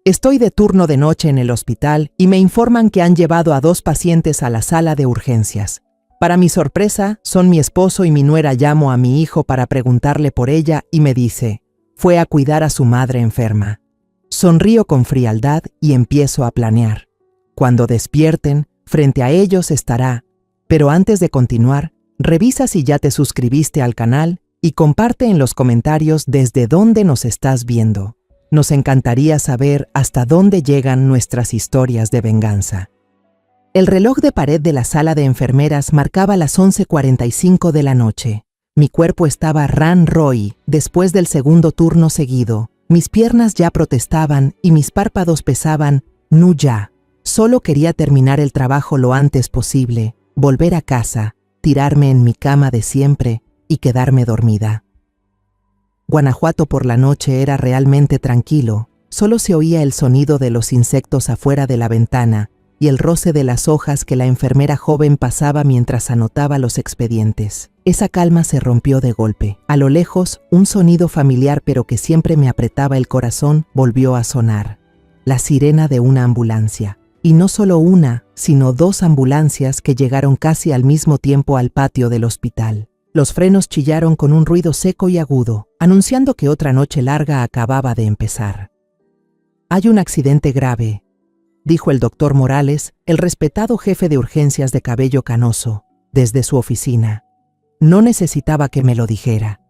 Estoy de turno de noche en el hospital y me informan que han llevado a 2 pacientes a la sala de urgencias. Para mi sorpresa, son mi esposo y mi nuera. Llamo a mi hijo para preguntarle por ella y me dice, fue a cuidar a su madre enferma. Sonrío con frialdad y empiezo a planear. Cuando despierten, frente a ellos estará. Pero antes de continuar, revisa si ya te suscribiste al canal y comparte en los comentarios desde dónde nos estás viendo. Nos encantaría saber hasta dónde llegan nuestras historias de venganza. El reloj de pared de la sala de enfermeras marcaba las 11:45 de la noche. Mi cuerpo estaba ran roy después del segundo turno seguido. Mis piernas ya protestaban y mis párpados pesaban. No ya. Solo quería terminar el trabajo lo antes posible, volver a casa, tirarme en mi cama de siempre y quedarme dormida. Guanajuato por la noche era realmente tranquilo. Solo se oía el sonido de los insectos afuera de la ventana y el roce de las hojas que la enfermera joven pasaba mientras anotaba los expedientes. Esa calma se rompió de golpe. A lo lejos, un sonido familiar pero que siempre me apretaba el corazón volvió a sonar. La sirena de una ambulancia. Y no solo una, sino 2 ambulancias que llegaron casi al mismo tiempo al patio del hospital. Los frenos chillaron con un ruido seco y agudo, anunciando que otra noche larga acababa de empezar. Hay un accidente grave, dijo el doctor Morales, el respetado jefe de urgencias de cabello canoso, desde su oficina. No necesitaba que me lo dijera.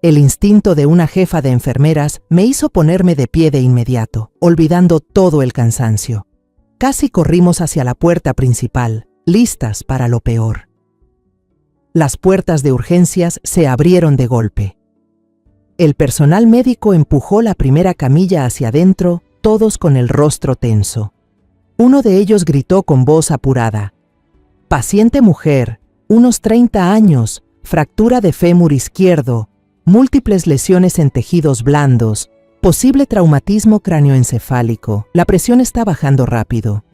El instinto de una jefa de enfermeras me hizo ponerme de pie de inmediato, olvidando todo el cansancio. Casi corrimos hacia la puerta principal, listas para lo peor. Las puertas de urgencias se abrieron de golpe. El personal médico empujó la primera camilla hacia adentro, todos con el rostro tenso. Uno de ellos gritó con voz apurada. Paciente mujer, unos 30 años, fractura de fémur izquierdo, múltiples lesiones en tejidos blandos, posible traumatismo cráneoencefálico. La presión está bajando rápido.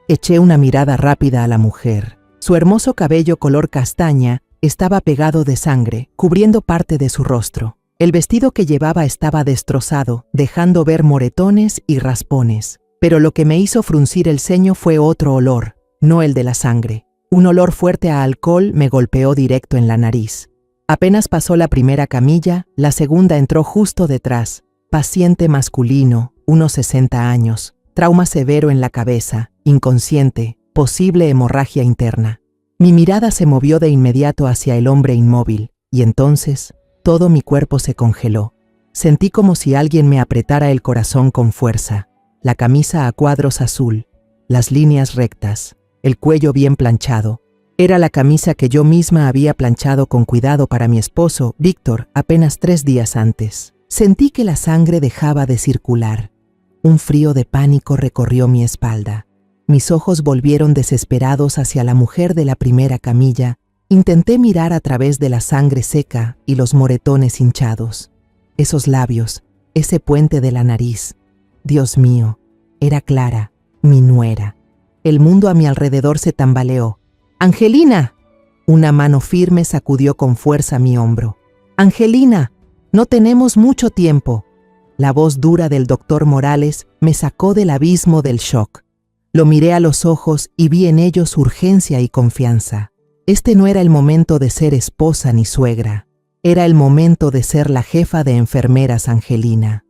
Eché una mirada rápida a la mujer. Su hermoso cabello color castaña estaba pegado de sangre, cubriendo parte de su rostro. El vestido que llevaba estaba destrozado, dejando ver moretones y raspones. Pero lo que me hizo fruncir el ceño fue otro olor, no el de la sangre. Un olor fuerte a alcohol me golpeó directo en la nariz. Apenas pasó la primera camilla, la segunda entró justo detrás. Paciente masculino, unos 60 años, trauma severo en la cabeza, inconsciente, posible hemorragia interna. Mi mirada se movió de inmediato hacia el hombre inmóvil, y entonces todo mi cuerpo se congeló. Sentí como si alguien me apretara el corazón con fuerza. La camisa a cuadros azul, las líneas rectas, el cuello bien planchado. Era la camisa que yo misma había planchado con cuidado para mi esposo, Víctor, apenas 3 días antes. Sentí que la sangre dejaba de circular. Un frío de pánico recorrió mi espalda. Mis ojos volvieron desesperados hacia la mujer de la primera camilla. Intenté mirar a través de la sangre seca y los moretones hinchados. Esos labios, ese puente de la nariz. Dios mío, era Clara, mi nuera. El mundo a mi alrededor se tambaleó. ¡Angelina! Una mano firme sacudió con fuerza mi hombro. ¡Angelina! No tenemos mucho tiempo. La voz dura del doctor Morales me sacó del abismo del shock. Lo miré a los ojos y vi en ellos urgencia y confianza. Este no era el momento de ser esposa ni suegra. Era el momento de ser la jefa de enfermeras Angelina.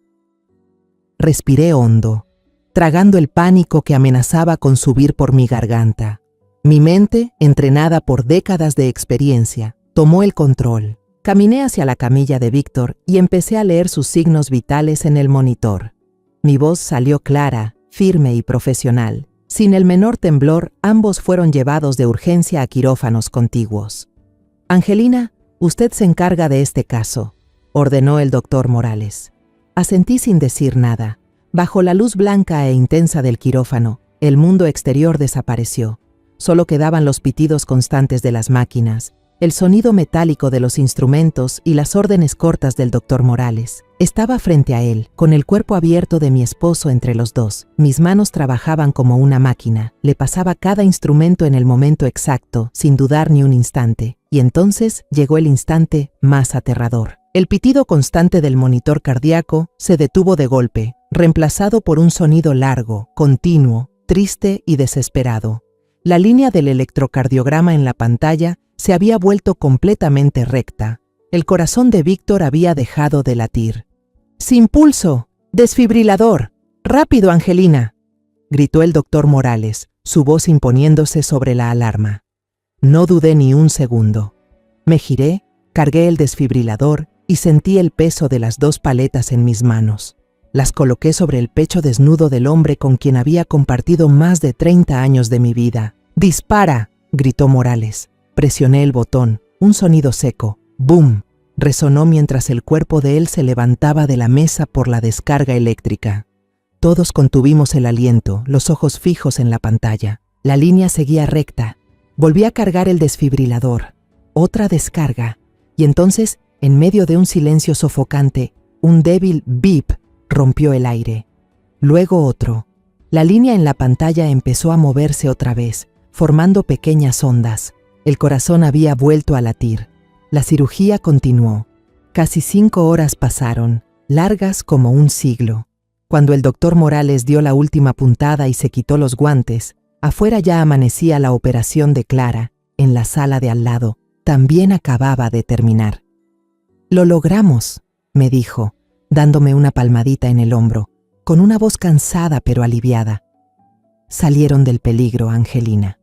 Respiré hondo, tragando el pánico que amenazaba con subir por mi garganta. Mi mente, entrenada por décadas de experiencia, tomó el control. Caminé hacia la camilla de Víctor y empecé a leer sus signos vitales en el monitor. Mi voz salió clara, firme y profesional. Sin el menor temblor, ambos fueron llevados de urgencia a quirófanos contiguos. Angelina, usted se encarga de este caso, ordenó el doctor Morales. Asentí sin decir nada. Bajo la luz blanca e intensa del quirófano, el mundo exterior desapareció. Solo quedaban los pitidos constantes de las máquinas, el sonido metálico de los instrumentos y las órdenes cortas del doctor Morales. Estaba frente a él, con el cuerpo abierto de mi esposo entre los dos. Mis manos trabajaban como una máquina. Le pasaba cada instrumento en el momento exacto, sin dudar ni un instante. Y entonces llegó el instante más aterrador. El pitido constante del monitor cardíaco se detuvo de golpe. reemplazado por un sonido largo, continuo, triste y desesperado. La línea del electrocardiograma en la pantalla se había vuelto completamente recta. El corazón de Víctor había dejado de latir. ¡Sin pulso! ¡Desfibrilador! ¡Rápido, Angelina!, gritó el doctor Morales, su voz imponiéndose sobre la alarma. No dudé ni un segundo. Me giré, cargué el desfibrilador y sentí el peso de las 2 paletas en mis manos. Las coloqué sobre el pecho desnudo del hombre con quien había compartido más de 30 años de mi vida. ¡Dispara!, gritó Morales. Presioné el botón. Un sonido seco. ¡Bum!, resonó mientras el cuerpo de él se levantaba de la mesa por la descarga eléctrica. Todos contuvimos el aliento, los ojos fijos en la pantalla. La línea seguía recta. Volví a cargar el desfibrilador. Otra descarga. Y entonces, en medio de un silencio sofocante, un débil bip rompió el aire. Luego otro. La línea en la pantalla empezó a moverse otra vez, formando pequeñas ondas. El corazón había vuelto a latir. La cirugía continuó. Casi 5 horas pasaron, largas como un siglo. Cuando el doctor Morales dio la última puntada y se quitó los guantes, afuera ya amanecía la operación de Clara, en la sala de al lado. También acababa de terminar. «Lo logramos», me dijo, dándome una palmadita en el hombro, con una voz cansada pero aliviada. «Salieron del peligro, Angelina».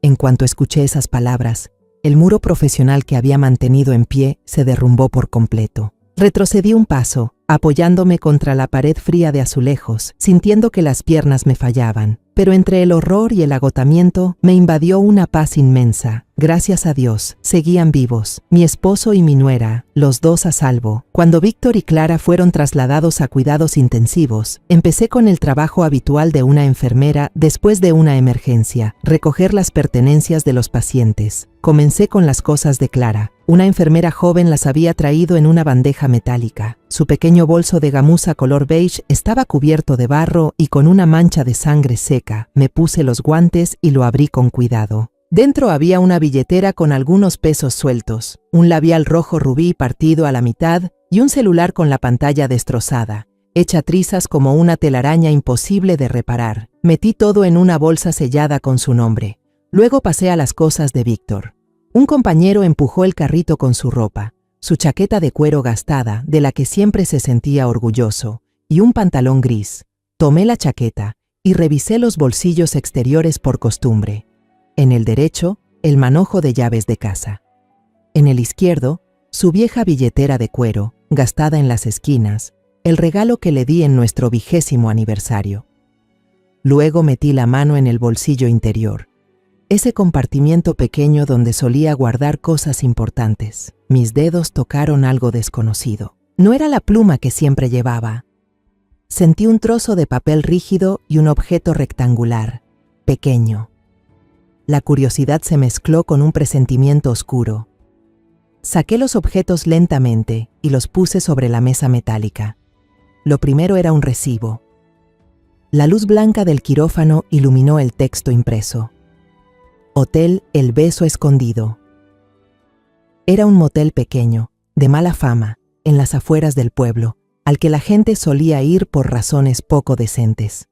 En cuanto escuché esas palabras, el muro profesional que había mantenido en pie se derrumbó por completo. Retrocedí un paso, apoyándome contra la pared fría de azulejos, sintiendo que las piernas me fallaban. Pero entre el horror y el agotamiento me invadió una paz inmensa. Gracias a Dios, seguían vivos, mi esposo y mi nuera, los 2 a salvo. Cuando Víctor y Clara fueron trasladados a cuidados intensivos, empecé con el trabajo habitual de una enfermera después de una emergencia, recoger las pertenencias de los pacientes. Comencé con las cosas de Clara. Una enfermera joven las había traído en una bandeja metálica. Su pequeño bolso de gamuza color beige estaba cubierto de barro y con una mancha de sangre seca. Me puse los guantes y lo abrí con cuidado. Dentro había una billetera con algunos pesos sueltos, un labial rojo rubí partido a la mitad y un celular con la pantalla destrozada, hecha trizas como una telaraña imposible de reparar. Metí todo en una bolsa sellada con su nombre. Luego pasé a las cosas de Víctor. Un compañero empujó el carrito con su ropa, su chaqueta de cuero gastada, de la que siempre se sentía orgulloso, y un pantalón gris. Tomé la chaqueta y revisé los bolsillos exteriores por costumbre. En el derecho, el manojo de llaves de casa. En el izquierdo, su vieja billetera de cuero, gastada en las esquinas, el regalo que le di en nuestro 20º aniversario. Luego metí la mano en el bolsillo interior, ese compartimiento pequeño donde solía guardar cosas importantes. Mis dedos tocaron algo desconocido. No era la pluma que siempre llevaba. Sentí un trozo de papel rígido y un objeto rectangular, pequeño. La curiosidad se mezcló con un presentimiento oscuro. Saqué los objetos lentamente y los puse sobre la mesa metálica. Lo primero era un recibo. La luz blanca del quirófano iluminó el texto impreso. Hotel El Beso Escondido. Era un motel pequeño, de mala fama, en las afueras del pueblo, al que la gente solía ir por razones poco decentes.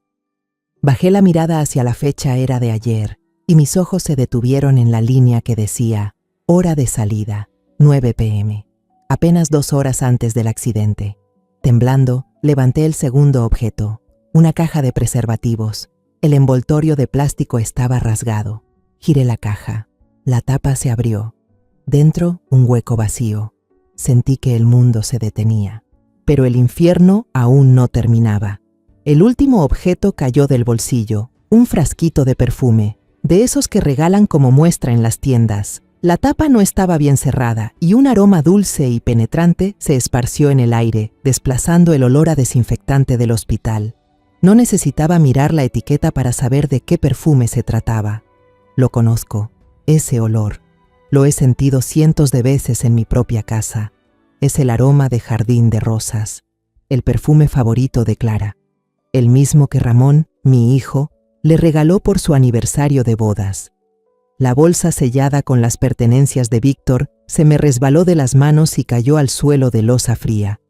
Bajé la mirada hacia la fecha era de ayer, y mis ojos se detuvieron en la línea que decía, hora de salida, 9 p.m., apenas 2 horas antes del accidente. Temblando, levanté el segundo objeto, una caja de preservativos. El envoltorio de plástico estaba rasgado. Giré la caja. La tapa se abrió. Dentro, un hueco vacío. Sentí que el mundo se detenía. Pero el infierno aún no terminaba. El último objeto cayó del bolsillo, un frasquito de perfume, de esos que regalan como muestra en las tiendas. La tapa no estaba bien cerrada y un aroma dulce y penetrante se esparció en el aire, desplazando el olor a desinfectante del hospital. No necesitaba mirar la etiqueta para saber de qué perfume se trataba. Lo conozco, ese olor. Lo he sentido cientos de veces en mi propia casa. Es el aroma de jardín de rosas, el perfume favorito de Clara, el mismo que Ramón, mi hijo, le regaló por su aniversario de bodas. La bolsa sellada con las pertenencias de Víctor se me resbaló de las manos y cayó al suelo de losa fría.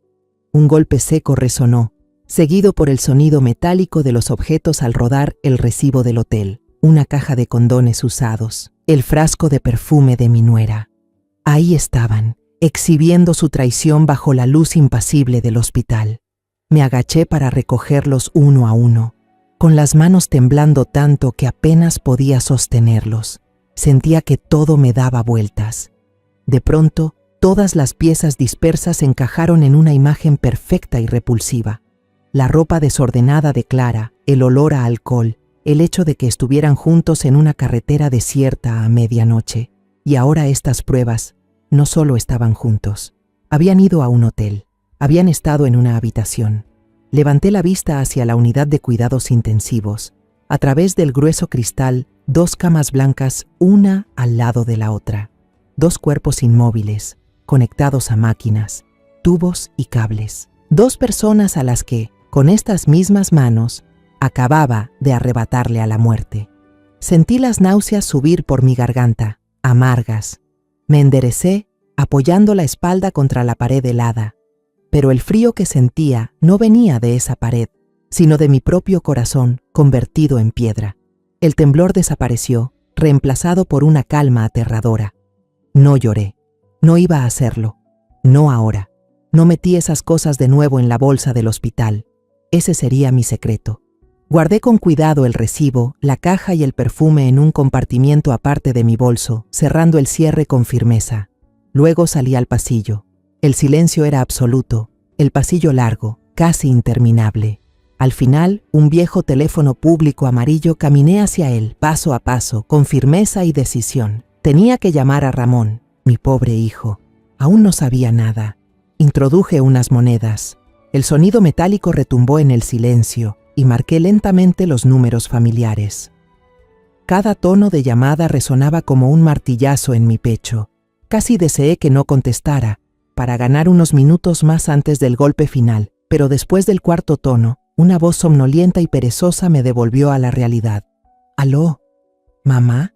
Un golpe seco resonó. seguido por el sonido metálico de los objetos al rodar el recibo del hotel, una caja de condones usados, el frasco de perfume de mi nuera. Ahí estaban, exhibiendo su traición bajo la luz impasible del hospital. Me agaché para recogerlos uno a uno, con las manos temblando tanto que apenas podía sostenerlos. Sentía que todo me daba vueltas. De pronto, todas las piezas dispersas encajaron en una imagen perfecta y repulsiva. La ropa desordenada de Clara, el olor a alcohol, el hecho de que estuvieran juntos en una carretera desierta a medianoche. Y ahora estas pruebas no solo estaban juntos, habían ido a un hotel, habían estado en una habitación. Levanté la vista hacia la unidad de cuidados intensivos. A través del grueso cristal, 2 camas blancas, una al lado de la otra. 2 cuerpos inmóviles, conectados a máquinas, tubos y cables. 2 personas a las que, con estas mismas manos, acababa de arrebatarle a la muerte. Sentí las náuseas subir por mi garganta, amargas. Me enderecé, apoyando la espalda contra la pared helada. Pero el frío que sentía no venía de esa pared, sino de mi propio corazón convertido en piedra. El temblor desapareció, reemplazado por una calma aterradora. No lloré. No iba a hacerlo. No ahora. No metí esas cosas de nuevo en la bolsa del hospital. Ese sería mi secreto. Guardé con cuidado el recibo, la caja y el perfume en un compartimiento aparte de mi bolso, cerrando el cierre con firmeza. Luego salí al pasillo. El silencio era absoluto, el pasillo largo, casi interminable. Al final, un viejo teléfono público amarillo, caminé hacia él, paso a paso, con firmeza y decisión. Tenía que llamar a Ramón, mi pobre hijo. Aún no sabía nada. Introduje unas monedas. El sonido metálico retumbó en el silencio y marqué lentamente los números familiares. Cada tono de llamada resonaba como un martillazo en mi pecho. Casi deseé que no contestara, para ganar unos minutos más antes del golpe final, pero después del 4º tono, una voz somnolienta y perezosa me devolvió a la realidad. «¿Aló? ¿Mamá?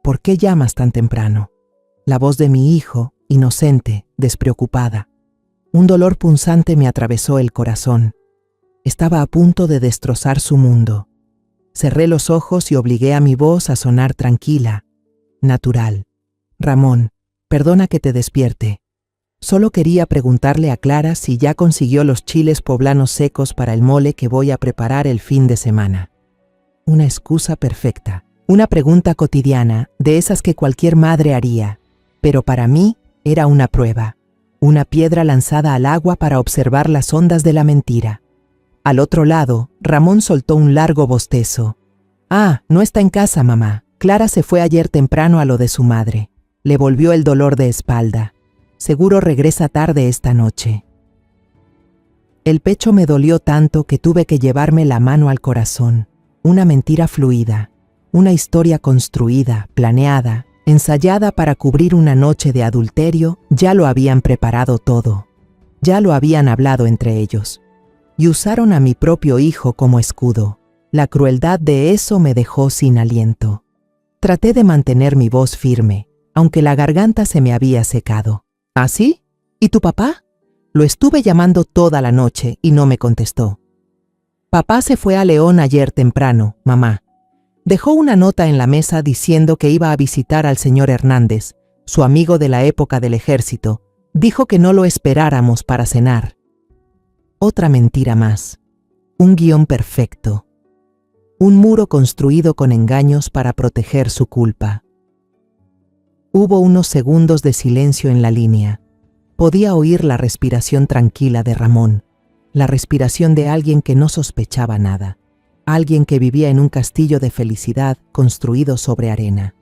¿Por qué llamas tan temprano?» La voz de mi hijo, inocente, despreocupada. Un dolor punzante me atravesó el corazón. Estaba a punto de destrozar su mundo. Cerré los ojos y obligué a mi voz a sonar tranquila, natural. «Ramón, perdona que te despierte. Solo quería preguntarle a Clara si ya consiguió los chiles poblanos secos para el mole que voy a preparar el fin de semana». Una excusa perfecta, una pregunta cotidiana, de esas que cualquier madre haría, pero para mí era una prueba, una piedra lanzada al agua para observar las ondas de la mentira. Al otro lado, Ramón soltó un largo bostezo. «Ah, no está en casa, mamá. Clara se fue ayer temprano a lo de su madre. Le volvió el dolor de espalda. Seguro regresa tarde esta noche». El pecho me dolió tanto que tuve que llevarme la mano al corazón. Una mentira fluida, una historia construida, planeada, ensayada para cubrir una noche de adulterio. Ya lo habían preparado todo. Ya lo habían hablado entre ellos. Y usaron a mi propio hijo como escudo. La crueldad de eso me dejó sin aliento. Traté de mantener mi voz firme, aunque la garganta se me había secado. «¿Ah, sí? ¿Y tu papá?» Lo estuve llamando toda la noche y no me contestó. «Papá se fue a León ayer temprano, mamá. Dejó una nota en la mesa diciendo que iba a visitar al señor Hernández, su amigo de la época del ejército. Dijo que no lo esperáramos para cenar». Otra mentira más. Un guión perfecto. Un muro construido con engaños para proteger su culpa. Hubo unos segundos de silencio en la línea. Podía oír la respiración tranquila de Ramón, la respiración de alguien que no sospechaba nada, alguien que vivía en un castillo de felicidad construido sobre arena.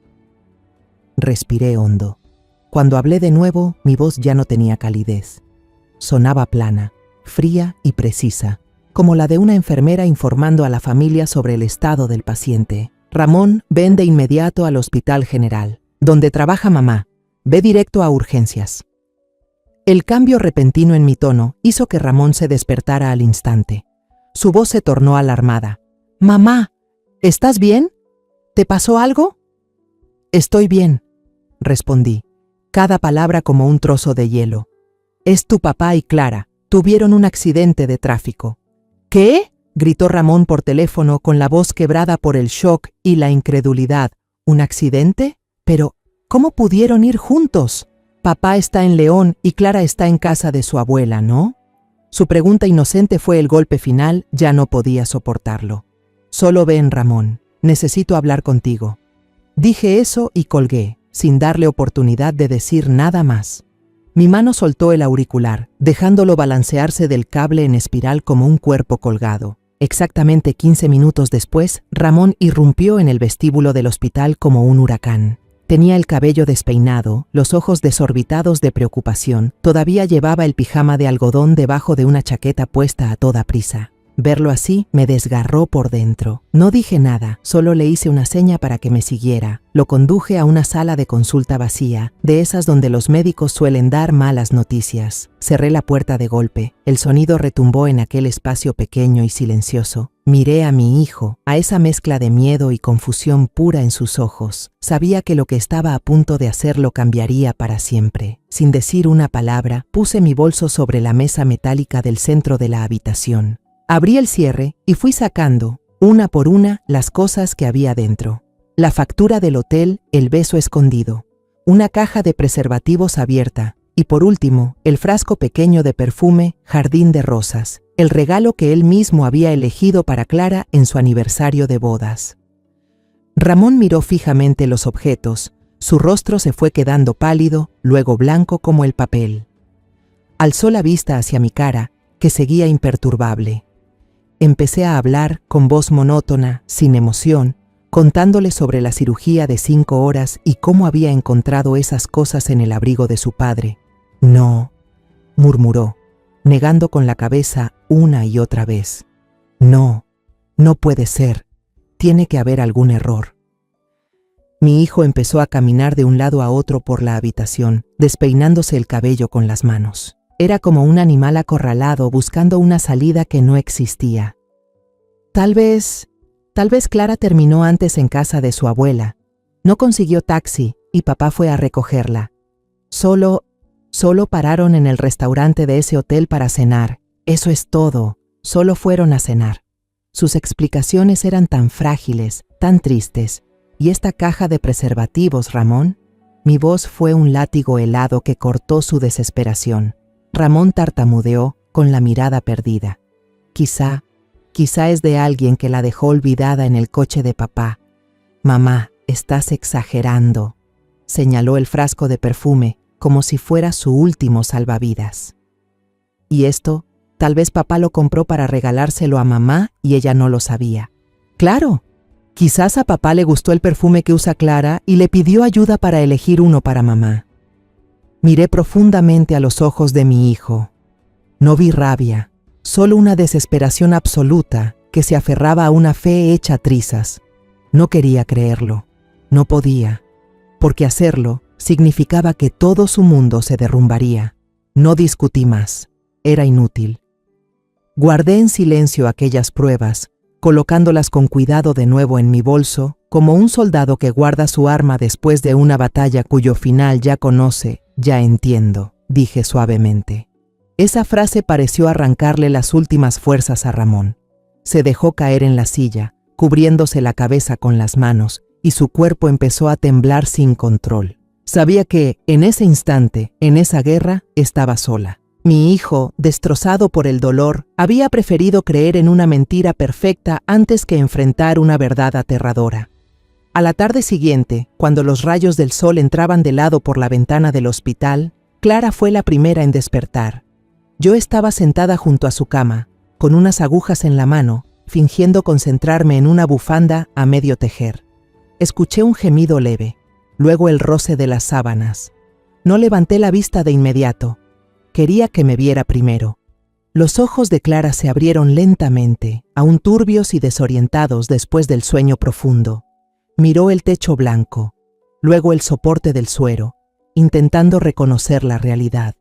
Respiré hondo. Cuando hablé de nuevo, mi voz ya no tenía calidez. Sonaba plana, fría y precisa, como la de una enfermera informando a la familia sobre el estado del paciente. «Ramón, ven de inmediato al Hospital General, donde trabaja mamá. Ve directo a urgencias». El cambio repentino en mi tono hizo que Ramón se despertara al instante. Su voz se tornó alarmada. «Mamá, ¿estás bien? ¿Te pasó algo?» «Estoy bien», respondí, cada palabra como un trozo de hielo. «Es tu papá y Clara. Tuvieron un accidente de tráfico. ¿Qué?, gritó Ramón por teléfono con la voz quebrada por el shock y la incredulidad. ¿Un accidente? Pero, ¿cómo pudieron ir juntos? Papá está en León y Clara está en casa de su abuela, ¿no? Su pregunta inocente fue el golpe final, ya no podía soportarlo. Solo ven, Ramón, necesito hablar contigo. Dije eso y colgué, sin darle oportunidad de decir nada más. Mi mano soltó el auricular, dejándolo balancearse del cable en espiral como un cuerpo colgado. Exactamente 15 minutos después, Ramón irrumpió en el vestíbulo del hospital como un huracán. Tenía el cabello despeinado, los ojos desorbitados de preocupación, todavía llevaba el pijama de algodón debajo de una chaqueta puesta a toda prisa. Verlo así me desgarró por dentro. No dije nada, solo le hice una seña para que me siguiera. Lo conduje a una sala de consulta vacía, de esas donde los médicos suelen dar malas noticias. Cerré la puerta de golpe. El sonido retumbó en aquel espacio pequeño y silencioso. Miré a mi hijo, a esa mezcla de miedo y confusión pura en sus ojos. Sabía que lo que estaba a punto de hacer lo cambiaría para siempre. Sin decir una palabra, puse mi bolso sobre la mesa metálica del centro de la habitación. Abrí el cierre y fui sacando, una por una, las cosas que había dentro. La factura del hotel, el beso escondido, una caja de preservativos abierta y, por último, el frasco pequeño de perfume Jardín de Rosas, el regalo que él mismo había elegido para Clara en su aniversario de bodas. Ramón miró fijamente los objetos. Su rostro se fue quedando pálido, luego blanco como el papel. Alzó la vista hacia mi cara, que seguía imperturbable. Empecé a hablar con voz monótona, sin emoción, contándole sobre la cirugía de 5 horas y cómo había encontrado esas cosas en el abrigo de su padre. No, murmuró, negando con la cabeza una y otra vez. No, no puede ser. Tiene que haber algún error. Mi hijo empezó a caminar de un lado a otro por la habitación, despeinándose el cabello con las manos. Era como un animal acorralado buscando una salida que no existía. Tal vez Clara terminó antes en casa de su abuela. No consiguió taxi y papá fue a recogerla. Solo pararon en el restaurante de ese hotel para cenar. Eso es todo. Solo fueron a cenar. Sus explicaciones eran tan frágiles, tan tristes. ¿Y esta caja de preservativos, Ramón? Mi voz fue un látigo helado que cortó su desesperación. Ramón tartamudeó con la mirada perdida. Quizá es de alguien que la dejó olvidada en el coche de papá. Mamá, estás exagerando, señaló el frasco de perfume como si fuera su último salvavidas. Y esto, tal vez papá lo compró para regalárselo a mamá y ella no lo sabía. Claro, quizás a papá le gustó el perfume que usa Clara y le pidió ayuda para elegir uno para mamá. Miré profundamente a los ojos de mi hijo. No vi rabia, solo una desesperación absoluta que se aferraba a una fe hecha trizas. No quería creerlo, no podía, porque hacerlo significaba que todo su mundo se derrumbaría. No discutí más, era inútil. Guardé en silencio aquellas pruebas, colocándolas con cuidado de nuevo en mi bolso, como un soldado que guarda su arma después de una batalla cuyo final ya conoce. Ya entiendo, dije suavemente. Esa frase pareció arrancarle las últimas fuerzas a Ramón. Se dejó caer en la silla, cubriéndose la cabeza con las manos, y su cuerpo empezó a temblar sin control. Sabía que, en ese instante, en esa guerra, estaba sola. Mi hijo, destrozado por el dolor, había preferido creer en una mentira perfecta antes que enfrentar una verdad aterradora. A la tarde siguiente, cuando los rayos del sol entraban de lado por la ventana del hospital, Clara fue la primera en despertar. Yo estaba sentada junto a su cama, con unas agujas en la mano, fingiendo concentrarme en una bufanda a medio tejer. Escuché un gemido leve, luego el roce de las sábanas. No levanté la vista de inmediato. Quería que me viera primero. Los ojos de Clara se abrieron lentamente, aún turbios y desorientados después del sueño profundo. Miró el techo blanco, luego el soporte del suero, intentando reconocer la realidad.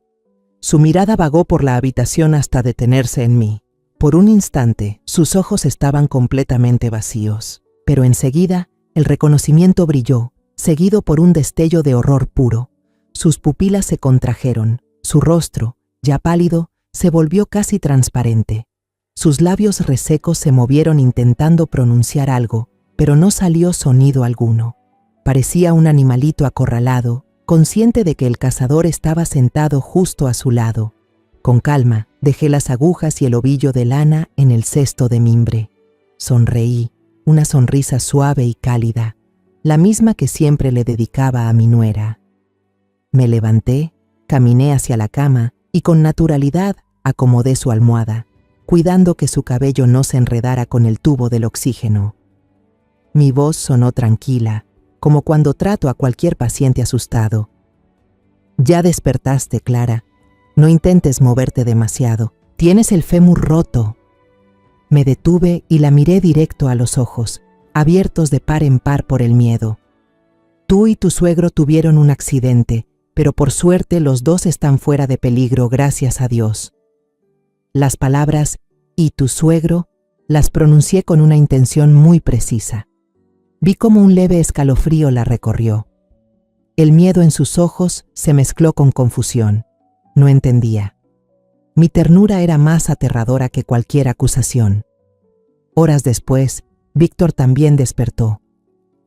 Su mirada vagó por la habitación hasta detenerse en mí. Por un instante, sus ojos estaban completamente vacíos, pero enseguida el reconocimiento brilló, seguido por un destello de horror puro. Sus pupilas se contrajeron, su rostro, ya pálido, se volvió casi transparente. Sus labios resecos se movieron intentando pronunciar algo, pero no salió sonido alguno. Parecía un animalito acorralado, consciente de que el cazador estaba sentado justo a su lado. Con calma, dejé las agujas y el ovillo de lana en el cesto de mimbre. Sonreí, una sonrisa suave y cálida, la misma que siempre le dedicaba a mi nuera. Me levanté, caminé hacia la cama y con naturalidad acomodé su almohada, cuidando que su cabello no se enredara con el tubo del oxígeno. Mi voz sonó tranquila, como cuando trato a cualquier paciente asustado. «Ya despertaste, Clara. No intentes moverte demasiado. Tienes el fémur roto». Me detuve y la miré directo a los ojos, abiertos de par en par por el miedo. «Tú y tu suegro tuvieron un accidente, pero por suerte los dos están fuera de peligro, gracias a Dios». Las palabras «y tu suegro» las pronuncié con una intención muy precisa. Vi cómo un leve escalofrío la recorrió. El miedo en sus ojos se mezcló con confusión. No entendía. Mi ternura era más aterradora que cualquier acusación. Horas después, Víctor también despertó.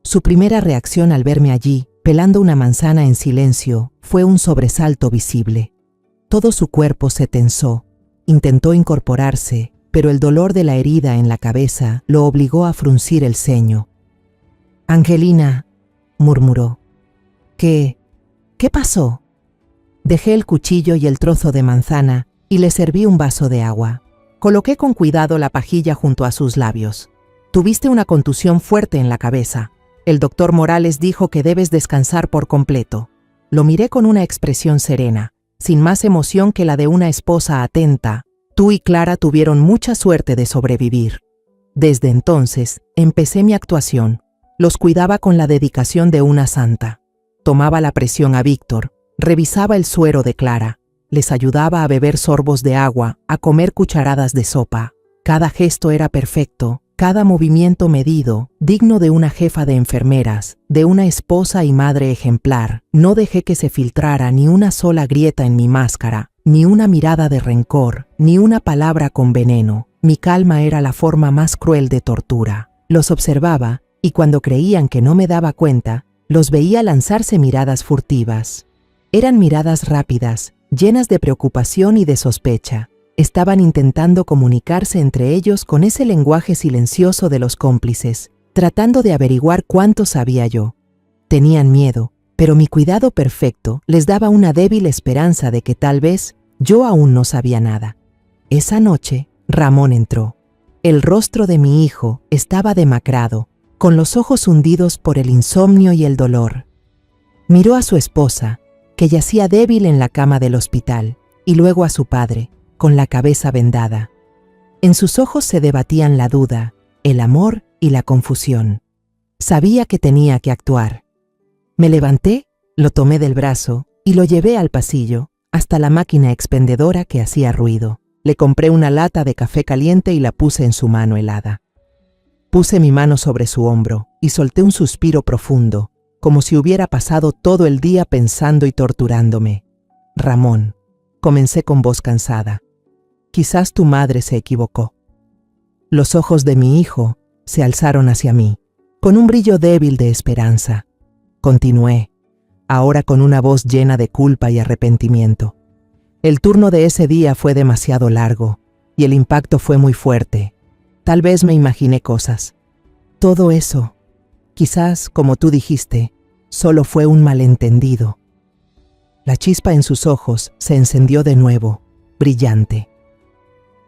Su primera reacción al verme allí, pelando una manzana en silencio, fue un sobresalto visible. Todo su cuerpo se tensó. Intentó incorporarse, pero el dolor de la herida en la cabeza lo obligó a fruncir el ceño. «Angelina», murmuró. ¿Qué pasó?» Dejé el cuchillo y el trozo de manzana y le serví un vaso de agua. Coloqué con cuidado la pajilla junto a sus labios. «Tuviste una contusión fuerte en la cabeza. El doctor Morales dijo que debes descansar por completo». Lo miré con una expresión serena, sin más emoción que la de una esposa atenta. «Tú y Clara tuvieron mucha suerte de sobrevivir». Desde entonces, empecé mi actuación. Los cuidaba con la dedicación de una santa. Tomaba la presión a Víctor, revisaba el suero de Clara, les ayudaba a beber sorbos de agua, a comer cucharadas de sopa. Cada gesto era perfecto, cada movimiento medido, digno de una jefa de enfermeras, de una esposa y madre ejemplar. No dejé que se filtrara ni una sola grieta en mi máscara, ni una mirada de rencor, ni una palabra con veneno. Mi calma era la forma más cruel de tortura. Los observaba, y cuando creían que no me daba cuenta, los veía lanzarse miradas furtivas. Eran miradas rápidas, llenas de preocupación y de sospecha. Estaban intentando comunicarse entre ellos con ese lenguaje silencioso de los cómplices, tratando de averiguar cuánto sabía yo. Tenían miedo, pero mi cuidado perfecto les daba una débil esperanza de que tal vez yo aún no sabía nada. Esa noche, Ramón entró. El rostro de mi hijo estaba demacrado, con los ojos hundidos por el insomnio y el dolor. Miró a su esposa, que yacía débil en la cama del hospital, y luego a su padre, con la cabeza vendada. En sus ojos se debatían la duda, el amor y la confusión. Sabía que tenía que actuar. Me levanté, lo tomé del brazo y lo llevé al pasillo, hasta la máquina expendedora que hacía ruido. Le compré una lata de café caliente y la puse en su mano helada. Puse mi mano sobre su hombro y solté un suspiro profundo, como si hubiera pasado todo el día pensando y torturándome. «Ramón», comencé con voz cansada, «quizás tu madre se equivocó». Los ojos de mi hijo se alzaron hacia mí, con un brillo débil de esperanza. Continué, ahora con una voz llena de culpa y arrepentimiento. El turno de ese día fue demasiado largo y el impacto fue muy fuerte. Tal vez me imaginé cosas. Todo eso, quizás, como tú dijiste, solo fue un malentendido. La chispa en sus ojos se encendió de nuevo, brillante.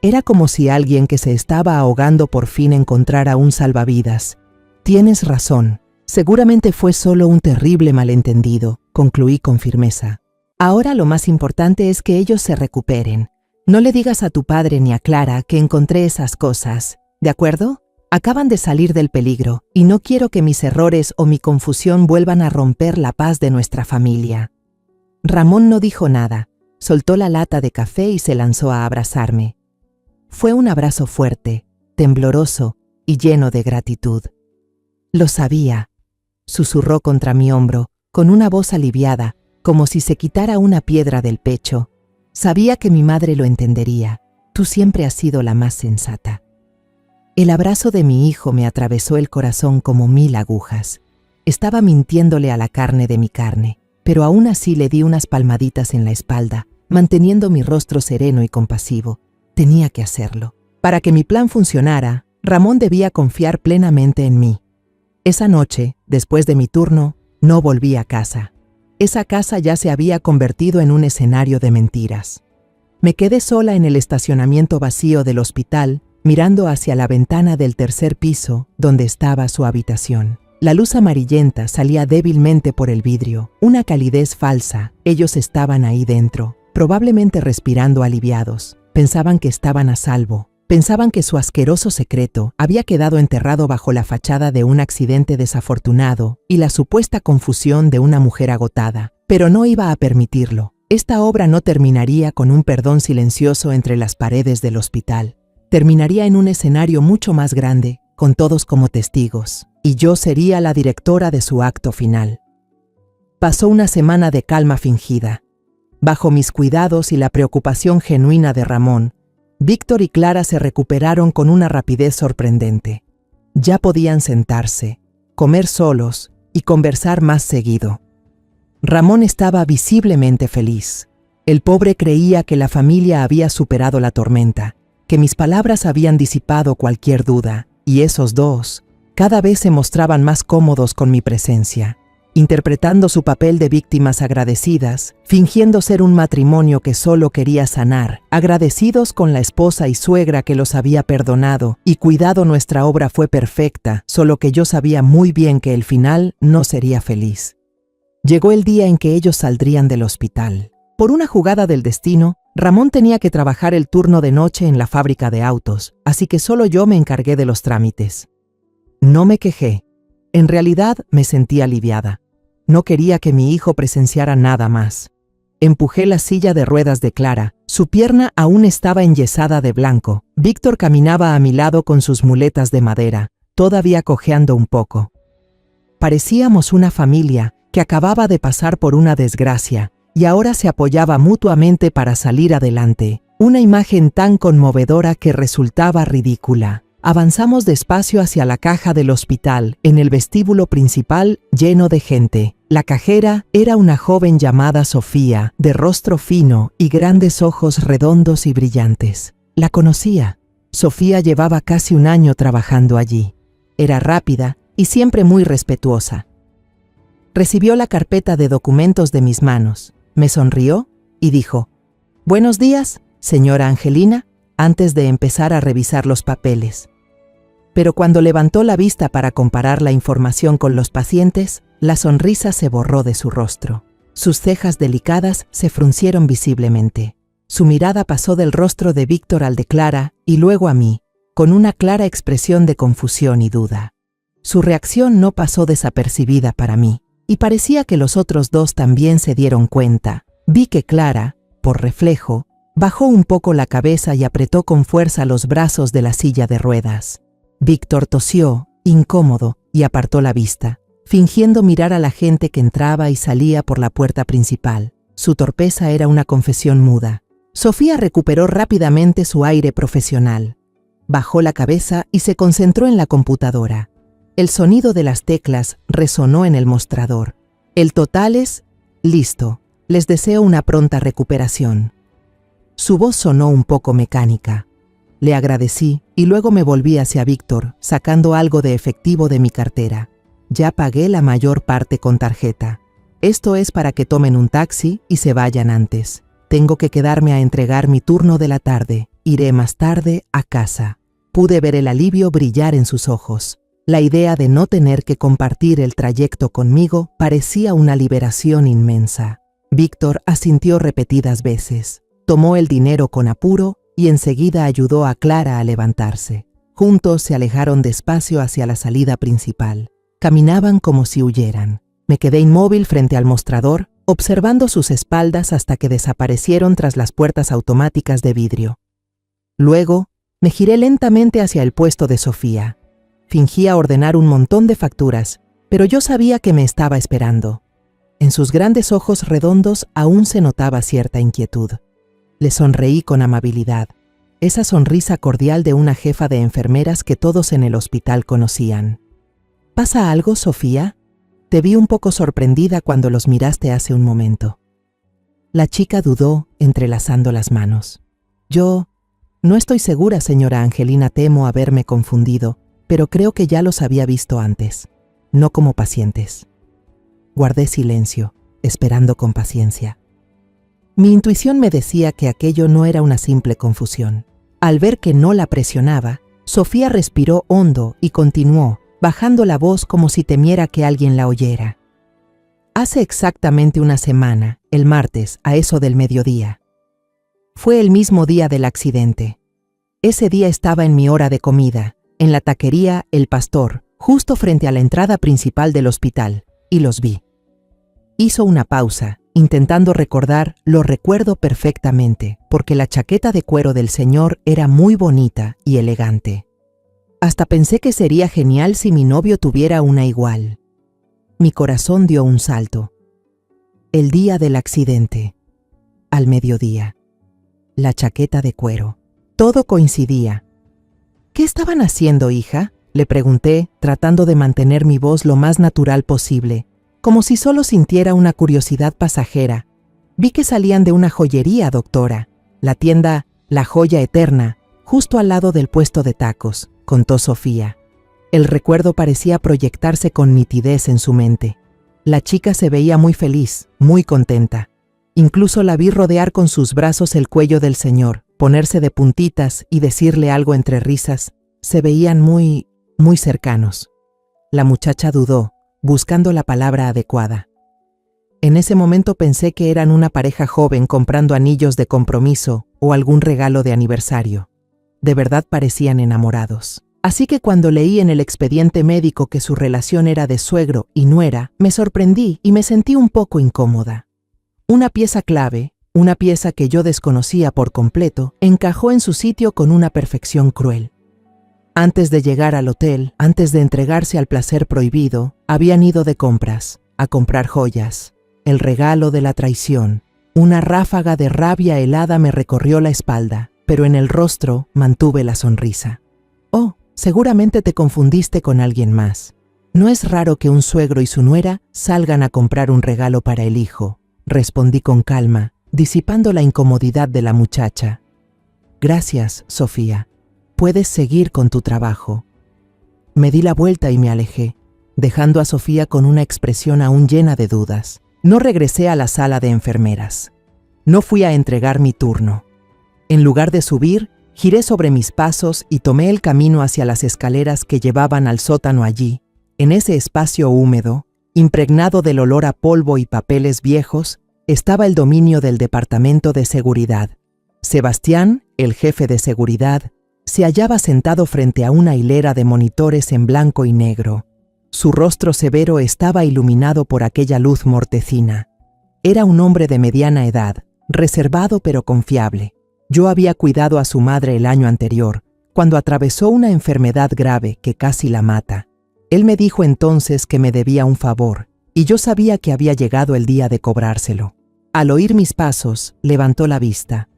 Era como si alguien que se estaba ahogando por fin encontrara un salvavidas. Tienes razón, seguramente fue solo un terrible malentendido, concluí con firmeza. Ahora lo más importante es que ellos se recuperen. No le digas a tu padre ni a Clara que encontré esas cosas. ¿De acuerdo? Acaban de salir del peligro y no quiero que mis errores o mi confusión vuelvan a romper la paz de nuestra familia. Ramón no dijo nada, soltó la lata de café y se lanzó a abrazarme. Fue un abrazo fuerte, tembloroso y lleno de gratitud. Lo sabía, susurró contra mi hombro, con una voz aliviada, como si se quitara una piedra del pecho. Sabía que mi madre lo entendería. Tú siempre has sido la más sensata. El abrazo de mi hijo me atravesó el corazón como 1000 agujas. Estaba mintiéndole a la carne de mi carne, pero aún así le di unas palmaditas en la espalda, manteniendo mi rostro sereno y compasivo. Tenía que hacerlo. Para que mi plan funcionara, Ramón debía confiar plenamente en mí. Esa noche, después de mi turno, no volví a casa. Esa casa ya se había convertido en un escenario de mentiras. Me quedé sola en el estacionamiento vacío del hospital, mirando hacia la ventana del 3er piso, donde estaba su habitación. La luz amarillenta salía débilmente por el vidrio, una calidez falsa. Ellos estaban ahí dentro, probablemente respirando aliviados. Pensaban que estaban a salvo. Pensaban que su asqueroso secreto había quedado enterrado bajo la fachada de un accidente desafortunado y la supuesta confusión de una mujer agotada. Pero no iba a permitirlo. Esta obra no terminaría con un perdón silencioso entre las paredes del hospital. Terminaría en un escenario mucho más grande, con todos como testigos, y yo sería la directora de su acto final. Pasó una semana de calma fingida. Bajo mis cuidados y la preocupación genuina de Ramón, Víctor y Clara se recuperaron con una rapidez sorprendente. Ya podían sentarse, comer solos y conversar más seguido. Ramón estaba visiblemente feliz. El pobre creía que la familia había superado la tormenta, que mis palabras habían disipado cualquier duda, y esos dos cada vez se mostraban más cómodos con mi presencia, interpretando su papel de víctimas agradecidas, fingiendo ser un matrimonio que solo quería sanar, agradecidos con la esposa y suegra que los había perdonado y cuidado. Nuestra obra fue perfecta, solo que yo sabía muy bien que el final no sería feliz. Llegó el día en que ellos saldrían del hospital. Por una jugada del destino, Ramón tenía que trabajar el turno de noche en la fábrica de autos, así que solo yo me encargué de los trámites. No me quejé. En realidad me sentí aliviada. No quería que mi hijo presenciara nada más. Empujé la silla de ruedas de Clara. Su pierna aún estaba enyesada de blanco. Víctor caminaba a mi lado con sus muletas de madera, todavía cojeando un poco. Parecíamos una familia que acababa de pasar por una desgracia y ahora se apoyaba mutuamente para salir adelante. Una imagen tan conmovedora que resultaba ridícula. Avanzamos despacio hacia la caja del hospital, en el vestíbulo principal lleno de gente. La cajera era una joven llamada Sofía, de rostro fino y grandes ojos redondos y brillantes. La conocía. Sofía llevaba casi un año trabajando allí. Era rápida y siempre muy respetuosa. Recibió la carpeta de documentos de mis manos, me sonrió y dijo: «Buenos días, señora Angelina», antes de empezar a revisar los papeles. Pero cuando levantó la vista para comparar la información con los pacientes, la sonrisa se borró de su rostro. Sus cejas delicadas se fruncieron visiblemente. Su mirada pasó del rostro de Víctor al de Clara y luego a mí, con una clara expresión de confusión y duda. Su reacción no pasó desapercibida para mí, y parecía que los otros dos también se dieron cuenta. Vi que Clara, por reflejo, bajó un poco la cabeza y apretó con fuerza los brazos de la silla de ruedas. Víctor tosió, incómodo, y apartó la vista, fingiendo mirar a la gente que entraba y salía por la puerta principal. Su torpeza era una confesión muda. Sofía recuperó rápidamente su aire profesional. Bajó la cabeza y se concentró en la computadora. El sonido de las teclas resonó en el mostrador. El total es: listo. Les deseo una pronta recuperación. Su voz sonó un poco mecánica. Le agradecí y luego me volví hacia Víctor, sacando algo de efectivo de mi cartera. Ya pagué la mayor parte con tarjeta. Esto es para que tomen un taxi y se vayan antes. Tengo que quedarme a entregar mi turno de la tarde. Iré más tarde a casa. Pude ver el alivio brillar en sus ojos. La idea de no tener que compartir el trayecto conmigo parecía una liberación inmensa. Víctor asintió repetidas veces. Tomó el dinero con apuro y enseguida ayudó a Clara a levantarse. Juntos se alejaron despacio hacia la salida principal. Caminaban como si huyeran. Me quedé inmóvil frente al mostrador, observando sus espaldas hasta que desaparecieron tras las puertas automáticas de vidrio. Luego, me giré lentamente hacia el puesto de Sofía. Fingía ordenar un montón de facturas, pero yo sabía que me estaba esperando. En sus grandes ojos redondos aún se notaba cierta inquietud. Le sonreí con amabilidad. esa sonrisa cordial de una jefa de enfermeras que todos en el hospital conocían. ¿Pasa algo, Sofía? Te vi un poco sorprendida cuando los miraste hace un momento. La chica dudó, entrelazando las manos. Yo no estoy segura, señora Angelina, temo haberme confundido, pero creo que ya los había visto antes, no como pacientes. Guardé silencio, esperando con paciencia. Mi intuición me decía que aquello no era una simple confusión. Al ver que no la presionaba, Sofía respiró hondo y continuó, bajando la voz como si temiera que alguien la oyera. Hace exactamente una semana, el martes, a eso del mediodía. Fue el mismo día del accidente. Ese día estaba en mi hora de comida, en la taquería El Pastor, justo frente a la entrada principal del hospital, y los vi. Hizo una pausa, intentando recordar. Lo recuerdo perfectamente, porque la chaqueta de cuero del señor era muy bonita y elegante. Hasta pensé que sería genial si mi novio tuviera una igual. Mi corazón dio un salto. El día del accidente, al mediodía. La chaqueta de cuero. Todo coincidía. ¿Qué estaban haciendo, hija?, le pregunté, tratando de mantener mi voz lo más natural posible, como si solo sintiera una curiosidad pasajera. Vi que salían de una joyería, doctora, la tienda La Joya Eterna, justo al lado del puesto de tacos, contó Sofía. El recuerdo parecía proyectarse con nitidez en su mente. La chica se veía muy feliz, muy contenta. Incluso la vi rodear con sus brazos el cuello del señor, ponerse de puntitas y decirle algo entre risas. Se veían muy cercanos. La muchacha dudó, buscando la palabra adecuada. En ese momento pensé que eran una pareja joven comprando anillos de compromiso o algún regalo de aniversario. De verdad parecían enamorados. Así que cuando leí en el expediente médico que su relación era de suegro y nuera, me sorprendí y me sentí un poco incómoda. Una pieza clave, una pieza que yo desconocía por completo, encajó en su sitio con una perfección cruel. Antes de llegar al hotel, antes de entregarse al placer prohibido, habían ido de compras, a comprar joyas. El regalo de la traición. Una ráfaga de rabia helada me recorrió la espalda, pero en el rostro mantuve la sonrisa. Oh, seguramente te confundiste con alguien más. No es raro que un suegro y su nuera salgan a comprar un regalo para el hijo, respondí con calma, disipando la incomodidad de la muchacha. Gracias, Sofía. Puedes seguir con tu trabajo. Me di la vuelta y me alejé, dejando a Sofía con una expresión aún llena de dudas. No regresé a la sala de enfermeras. No fui a entregar mi turno. En lugar de subir, giré sobre mis pasos y tomé el camino hacia las escaleras que llevaban al sótano. Allí, en ese espacio húmedo, impregnado del olor a polvo y papeles viejos, estaba el dominio del departamento de seguridad. Sebastián, el jefe de seguridad, se hallaba sentado frente a una hilera de monitores en blanco y negro. Su rostro severo estaba iluminado por aquella luz mortecina. Era un hombre de mediana edad, reservado pero confiable. Yo había cuidado a su madre el año anterior, cuando atravesó una enfermedad grave que casi la mata. Él me dijo entonces que me debía un favor, y yo sabía que había llegado el día de cobrárselo. Al oír mis pasos, levantó la vista.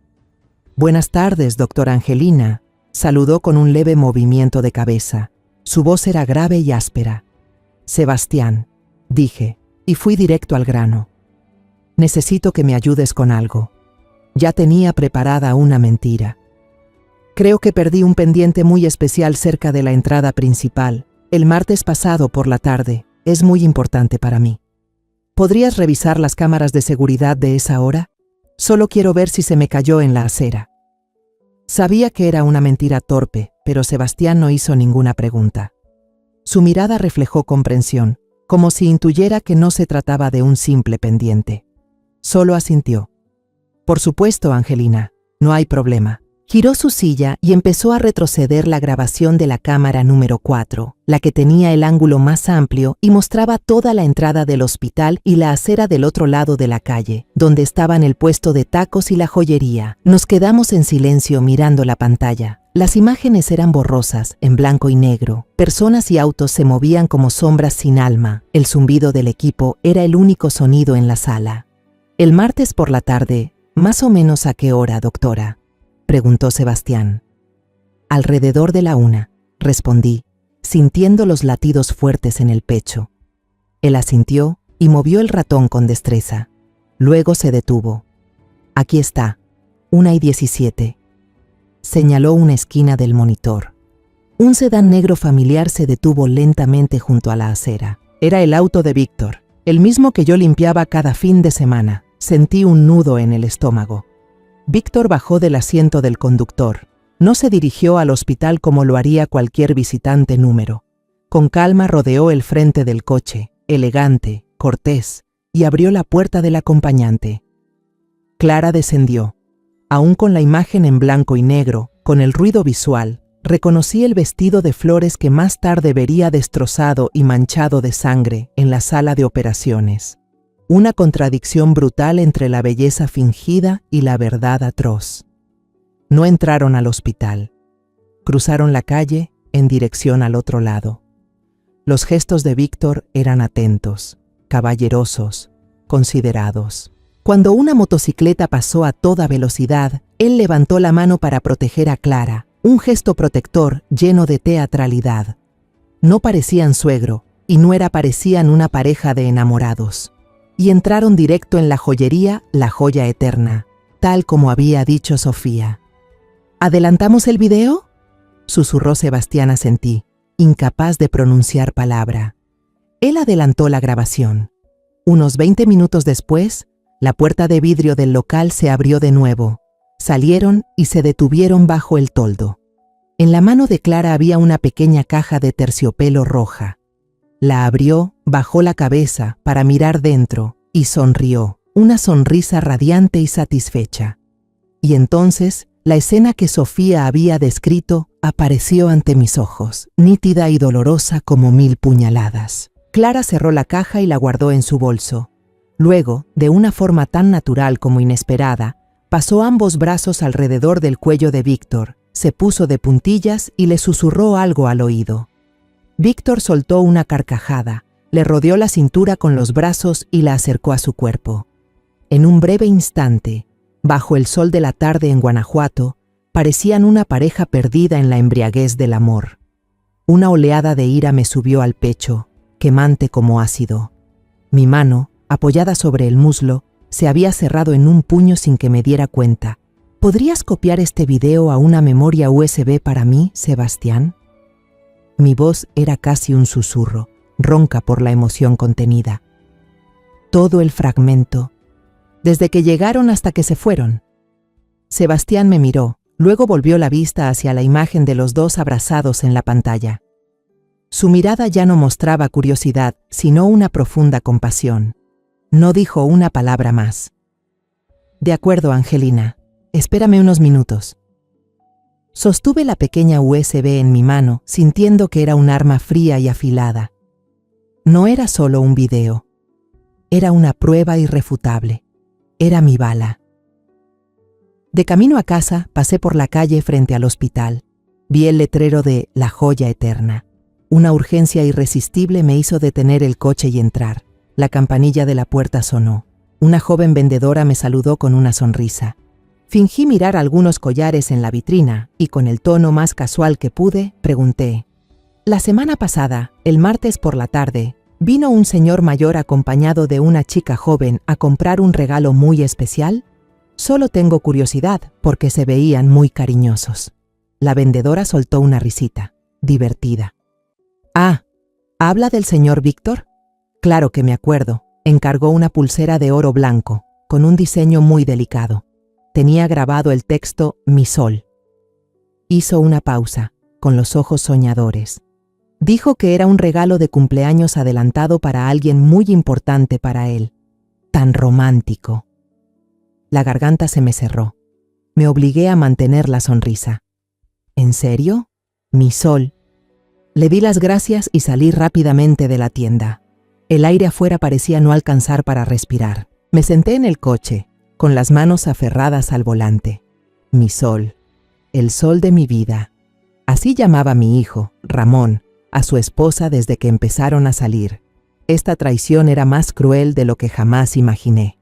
«Buenas tardes, doctora Angelina», saludó con un leve movimiento de cabeza. Su voz era grave y áspera. «Sebastián», dije, y fui directo al grano. «Necesito que me ayudes con algo». Ya tenía preparada una mentira. Creo que perdí un pendiente muy especial cerca de la entrada principal, el martes pasado por la tarde. Es muy importante para mí. ¿Podrías revisar las cámaras de seguridad de esa hora? Solo quiero ver si se me cayó en la acera. Sabía que era una mentira torpe, pero Sebastián no hizo ninguna pregunta. Su mirada reflejó comprensión, como si intuyera que no se trataba de un simple pendiente. Solo asintió. «Por supuesto, Angelina, no hay problema». Giró su silla y empezó a retroceder la grabación de la cámara número 4, la que tenía el ángulo más amplio y mostraba toda la entrada del hospital y la acera del otro lado de la calle, donde estaban el puesto de tacos y la joyería. Nos quedamos en silencio mirando la pantalla. Las imágenes eran borrosas, en blanco y negro. Personas y autos se movían como sombras sin alma. El zumbido del equipo era el único sonido en la sala. «El martes por la tarde, ¿más o menos a qué hora, doctora?». preguntó Sebastián. Alrededor de la 1, respondí, sintiendo los latidos fuertes en el pecho. Él asintió y movió el ratón con destreza. Luego se detuvo. Aquí está, 1:17. Señaló una esquina del monitor. Un sedán negro familiar se detuvo lentamente junto a la acera. Era el auto de Víctor, el mismo que yo limpiaba cada fin de semana. Sentí un nudo en el estómago. Víctor bajó del asiento del conductor. No se dirigió al hospital como lo haría cualquier visitante número. Con calma rodeó el frente del coche, elegante, cortés, y abrió la puerta del acompañante. Clara descendió. Aún con la imagen en blanco y negro, con el ruido visual, reconocí el vestido de flores que más tarde vería destrozado y manchado de sangre en la sala de operaciones. Una contradicción brutal entre la belleza fingida y la verdad atroz. No entraron al hospital. Cruzaron la calle en dirección al otro lado. Los gestos de Víctor eran atentos, caballerosos, considerados. Cuando una motocicleta pasó a toda velocidad, él levantó la mano para proteger a Clara, un gesto protector lleno de teatralidad. No parecían suegro y nuera, parecían una pareja de enamorados. Y entraron directo en la joyería La Joya Eterna, tal como había dicho Sofía. ¿Adelantamos el video?, susurró Sebastián asentí, incapaz de pronunciar palabra. Él adelantó la grabación. Unos 20 minutos después, la puerta de vidrio del local se abrió de nuevo. Salieron y se detuvieron bajo el toldo. En la mano de Clara había una pequeña caja de terciopelo roja. La abrió, bajó la cabeza para mirar dentro y sonrió, una sonrisa radiante y satisfecha. Y entonces, la escena que Sofía había descrito apareció ante mis ojos, nítida y dolorosa como 1000 puñaladas. Clara cerró la caja y la guardó en su bolso. Luego, de una forma tan natural como inesperada, pasó ambos brazos alrededor del cuello de Víctor, se puso de puntillas y le susurró algo al oído. Víctor soltó una carcajada, le rodeó la cintura con los brazos y la acercó a su cuerpo. En un breve instante, bajo el sol de la tarde en Guanajuato, parecían una pareja perdida en la embriaguez del amor. Una oleada de ira me subió al pecho, quemante como ácido. Mi mano, apoyada sobre el muslo, se había cerrado en un puño sin que me diera cuenta. ¿Podrías copiar este video a una memoria USB para mí, Sebastián? Mi voz era casi un susurro, ronca por la emoción contenida. Todo el fragmento, desde que llegaron hasta que se fueron. Sebastián me miró, luego volvió la vista hacia la imagen de los dos abrazados en la pantalla. Su mirada ya no mostraba curiosidad, sino una profunda compasión. No dijo una palabra más. De acuerdo, Angelina. Espérame unos minutos. Sostuve la pequeña USB en mi mano, sintiendo que era un arma fría y afilada. No era solo un video. Era una prueba irrefutable. Era mi bala. De camino a casa, pasé por la calle frente al hospital. Vi el letrero de La Joya Eterna. Una urgencia irresistible me hizo detener el coche y entrar. La campanilla de la puerta sonó. Una joven vendedora me saludó con una sonrisa. Fingí mirar algunos collares en la vitrina y con el tono más casual que pude, pregunté: «La semana pasada, el martes por la tarde, vino un señor mayor acompañado de una chica joven a comprar un regalo muy especial. Solo tengo curiosidad porque se veían muy cariñosos». La vendedora soltó una risita, divertida. «Ah, ¿habla del señor Víctor? Claro que me acuerdo. Encargó una pulsera de oro blanco, con un diseño muy delicado. Tenía grabado el texto Mi Sol». Hizo una pausa, con los ojos soñadores. Dijo que era un regalo de cumpleaños adelantado para alguien muy importante para él. Tan romántico. La garganta se me cerró. Me obligué a mantener la sonrisa. ¿En serio? Mi Sol. Le di las gracias y salí rápidamente de la tienda. El aire afuera parecía no alcanzar para respirar. Me senté en el coche, con las manos aferradas al volante. Mi sol, el sol de mi vida. Así llamaba mi hijo, Ramón, a su esposa desde que empezaron a salir. Esta traición era más cruel de lo que jamás imaginé.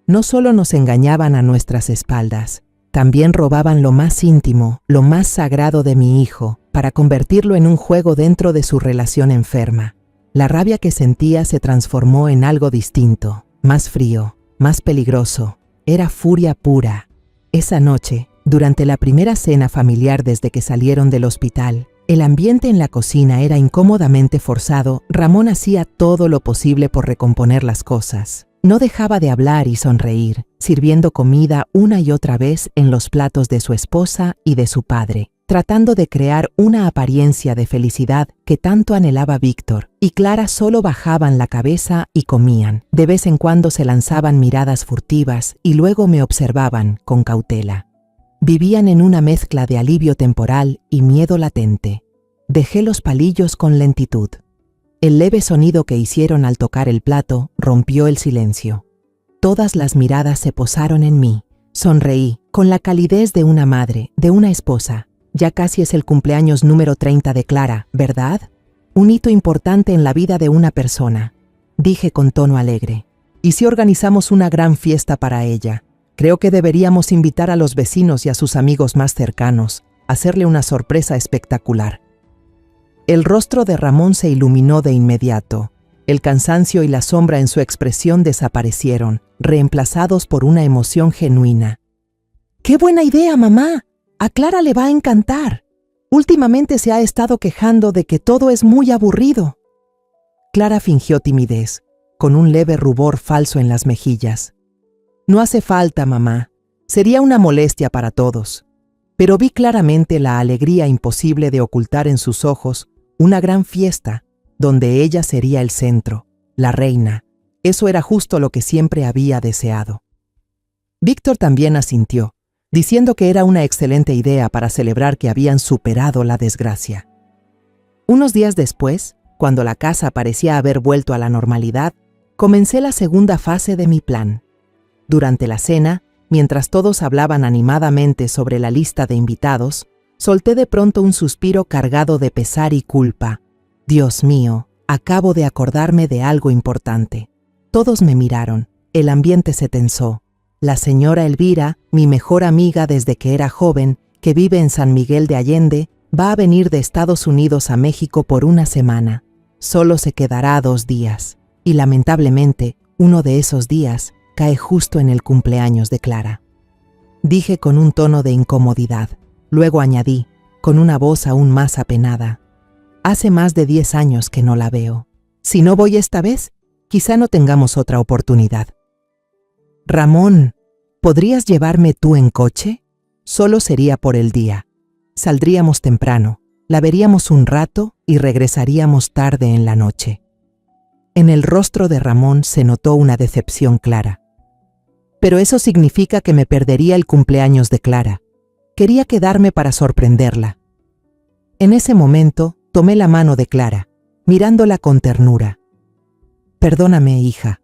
No solo nos engañaban a nuestras espaldas, También robaban lo más íntimo, lo más sagrado de mi hijo, para convertirlo en un juego dentro de su relación enferma. La rabia que sentía se transformó en algo distinto, más frío, más peligroso. Era furia pura. Esa noche, durante la primera cena familiar desde que salieron del hospital, el ambiente en la cocina era incómodamente forzado. Ramón hacía todo lo posible por recomponer las cosas. No dejaba de hablar y sonreír, sirviendo comida una y otra vez en los platos de su esposa y de su padre, tratando de crear una apariencia de felicidad que tanto anhelaba Víctor, y Clara solo bajaban la cabeza y comían. De vez en cuando se lanzaban miradas furtivas y luego me observaban con cautela. Vivían en una mezcla de alivio temporal y miedo latente. Dejé los palillos con lentitud. El leve sonido que hicieron al tocar el plato rompió el silencio. Todas las miradas se posaron en mí. Sonreí, con la calidez de una madre, de una esposa. Ya casi es el cumpleaños número 30 de Clara, ¿verdad? Un hito importante en la vida de una persona, dije con tono alegre. ¿Y si organizamos una gran fiesta para ella? Creo que deberíamos invitar a los vecinos y a sus amigos más cercanos, hacerle una sorpresa espectacular. El rostro de Ramón se iluminó de inmediato. El cansancio y la sombra en su expresión desaparecieron, reemplazados por una emoción genuina. ¡Qué buena idea, mamá! A Clara le va a encantar. Últimamente se ha estado quejando de que todo es muy aburrido. Clara fingió timidez, con un leve rubor falso en las mejillas. No hace falta, mamá. Sería una molestia para todos. Pero vi claramente la alegría imposible de ocultar en sus ojos una gran fiesta, donde ella sería el centro, la reina. Eso era justo lo que siempre había deseado. Víctor también asintió, diciendo que era una excelente idea para celebrar que habían superado la desgracia. Unos días después, cuando la casa parecía haber vuelto a la normalidad, comencé la segunda fase de mi plan. Durante la cena, mientras todos hablaban animadamente sobre la lista de invitados, solté de pronto un suspiro cargado de pesar y culpa. Dios mío, acabo de acordarme de algo importante. Todos me miraron, el ambiente se tensó. La señora Elvira, mi mejor amiga desde que era joven, que vive en San Miguel de Allende, va a venir de Estados Unidos a México por una semana. Solo se quedará 2 días. Y lamentablemente, uno de esos días cae justo en el cumpleaños de Clara. Dije con un tono de incomodidad. Luego añadí, con una voz aún más apenada. Hace más de 10 años que no la veo. Si no voy esta vez, quizá no tengamos otra oportunidad. Ramón, ¿podrías llevarme tú en coche? Solo sería por el día. Saldríamos temprano, la veríamos un rato y regresaríamos tarde en la noche. En el rostro de Ramón se notó una decepción clara. Pero eso significa que me perdería el cumpleaños de Clara. Quería quedarme para sorprenderla. En ese momento, tomé la mano de Clara, mirándola con ternura. Perdóname, hija.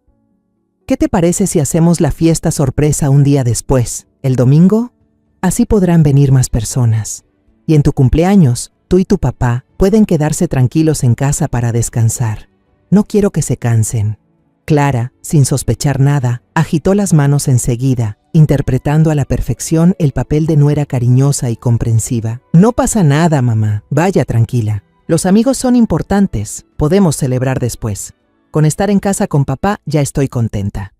¿Qué te parece si hacemos la fiesta sorpresa un día después, el domingo? Así podrán venir más personas. Y en tu cumpleaños, tú y tu papá pueden quedarse tranquilos en casa para descansar. No quiero que se cansen. Clara, sin sospechar nada, agitó las manos enseguida, interpretando a la perfección el papel de nuera cariñosa y comprensiva. No pasa nada, mamá. Vaya tranquila. Los amigos son importantes. Podemos celebrar después. Con estar en casa con papá ya estoy contenta.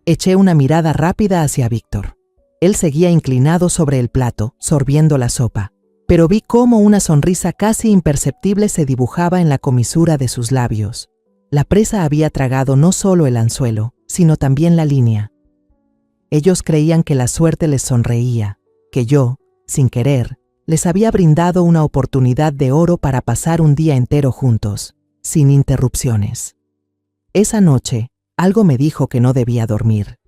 Eché una mirada rápida hacia Víctor. Él seguía inclinado sobre el plato, sorbiendo la sopa, pero vi cómo una sonrisa casi imperceptible se dibujaba en la comisura de sus labios. La presa había tragado no solo el anzuelo, sino también la línea. Ellos creían que la suerte les sonreía, que yo, sin querer, les había brindado una oportunidad de oro para pasar un día entero juntos, sin interrupciones. Esa noche, algo me dijo que no debía dormir.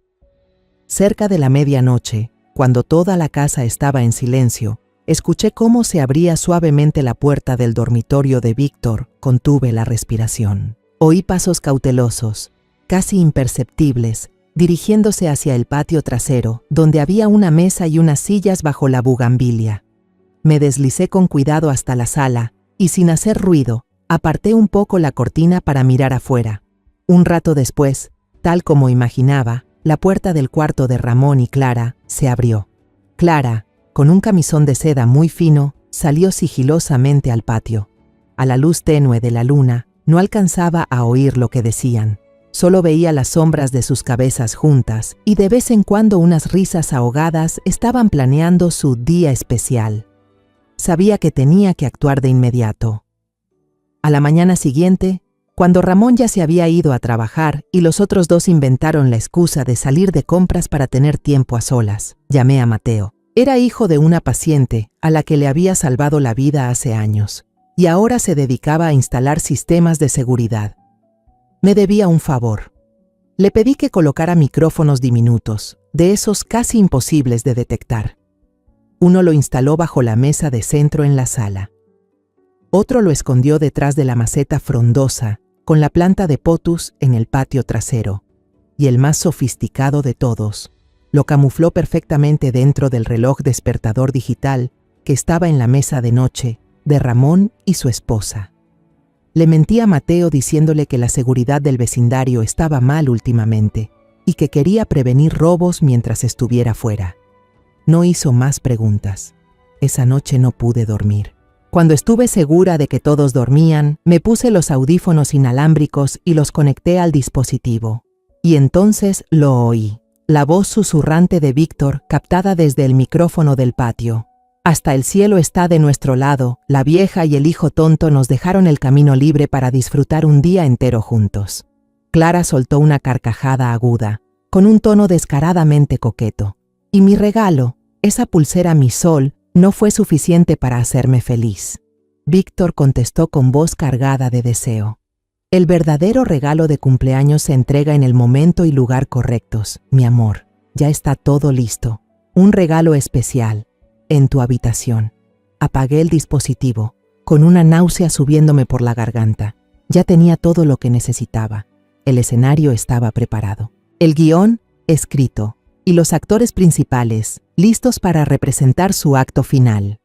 Cerca de la medianoche, cuando toda la casa estaba en silencio, escuché cómo se abría suavemente la puerta del dormitorio de Víctor. Contuve la respiración. Oí pasos cautelosos, casi imperceptibles, dirigiéndose hacia el patio trasero, donde había una mesa y unas sillas bajo la bugambilia. Me deslicé con cuidado hasta la sala y, sin hacer ruido, aparté un poco la cortina para mirar afuera. Un rato después, tal como imaginaba, la puerta del cuarto de Ramón y Clara se abrió. Clara, con un camisón de seda muy fino, salió sigilosamente al patio. A la luz tenue de la luna, no alcanzaba a oír lo que decían. Solo veía las sombras de sus cabezas juntas y de vez en cuando unas risas ahogadas estaban planeando su día especial. Sabía que tenía que actuar de inmediato. A la mañana siguiente, cuando Ramón ya se había ido a trabajar y los otros dos inventaron la excusa de salir de compras para tener tiempo a solas, llamé a Mateo. Era hijo de una paciente a la que le había salvado la vida hace años y ahora se dedicaba a instalar sistemas de seguridad. Me debía un favor. Le pedí que colocara micrófonos diminutos, de esos casi imposibles de detectar. Uno lo instaló bajo la mesa de centro en la sala. Otro lo escondió detrás de la maceta frondosa, con la planta de potus en el patio trasero. Y el más sofisticado de todos, lo camufló perfectamente dentro del reloj despertador digital que estaba en la mesa de noche de Ramón y su esposa. Le mentí a Mateo diciéndole que la seguridad del vecindario estaba mal últimamente y que quería prevenir robos mientras estuviera fuera. No hizo más preguntas. Esa noche no pude dormir. Cuando estuve segura de que todos dormían, me puse los audífonos inalámbricos y los conecté al dispositivo. Y entonces lo oí. La voz susurrante de Víctor captada desde el micrófono del patio. Hasta el cielo está de nuestro lado, la vieja y el hijo tonto nos dejaron el camino libre para disfrutar un día entero juntos. Clara soltó una carcajada aguda, con un tono descaradamente coqueto. Y mi regalo, esa pulsera mi sol, no fue suficiente para hacerme feliz. Víctor contestó con voz cargada de deseo. El verdadero regalo de cumpleaños se entrega en el momento y lugar correctos, mi amor. Ya está todo listo. Un regalo especial. En tu habitación. Apagué el dispositivo, con una náusea subiéndome por la garganta. Ya tenía todo lo que necesitaba. El escenario estaba preparado. El guión, escrito. Y los actores principales, listos para representar su acto final.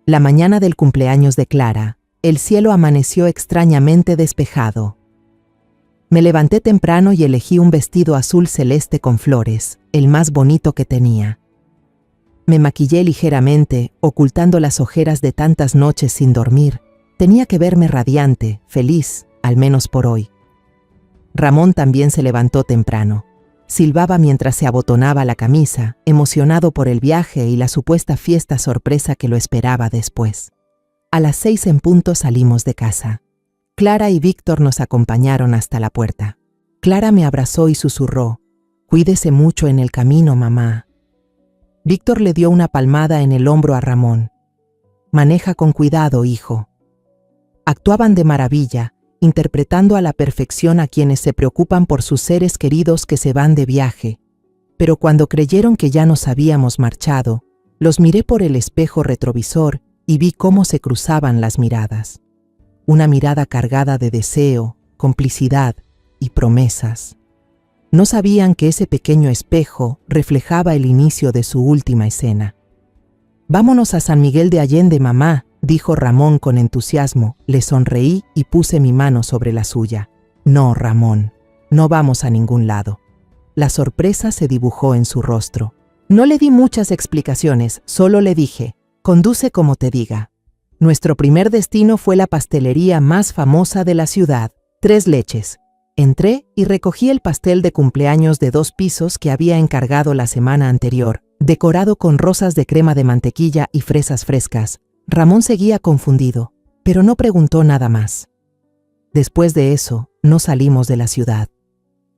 La mañana del cumpleaños de Clara, el cielo amaneció extrañamente despejado. Me levanté temprano y elegí un vestido azul celeste con flores, el más bonito que tenía. Me maquillé ligeramente, ocultando las ojeras de tantas noches sin dormir. Tenía que verme radiante, feliz, al menos por hoy. Ramón también se levantó temprano. Silbaba mientras se abotonaba la camisa, emocionado por el viaje y la supuesta fiesta sorpresa que lo esperaba después. A las 6 en punto salimos de casa. Clara y Víctor nos acompañaron hasta la puerta. Clara me abrazó y susurró: «Cuídese mucho en el camino, mamá». Víctor le dio una palmada en el hombro a Ramón. «Maneja con cuidado, hijo». Actuaban de maravilla, interpretando a la perfección a quienes se preocupan por sus seres queridos que se van de viaje. Pero cuando creyeron que ya nos habíamos marchado, los miré por el espejo retrovisor y vi cómo se cruzaban las miradas. Una mirada cargada de deseo, complicidad y promesas. No sabían que ese pequeño espejo reflejaba el inicio de su última escena. «Vámonos a San Miguel de Allende, mamá», dijo Ramón con entusiasmo. Le sonreí y puse mi mano sobre la suya. «No, Ramón, no vamos a ningún lado». La sorpresa se dibujó en su rostro. No le di muchas explicaciones, solo le dije: «Conduce como te diga». Nuestro primer destino fue la pastelería más famosa de la ciudad, Tres Leches. Entré y recogí el pastel de cumpleaños de 2 pisos que había encargado la semana anterior, decorado con rosas de crema de mantequilla y fresas frescas. Ramón seguía confundido, pero no preguntó nada más. Después de eso, no salimos de la ciudad.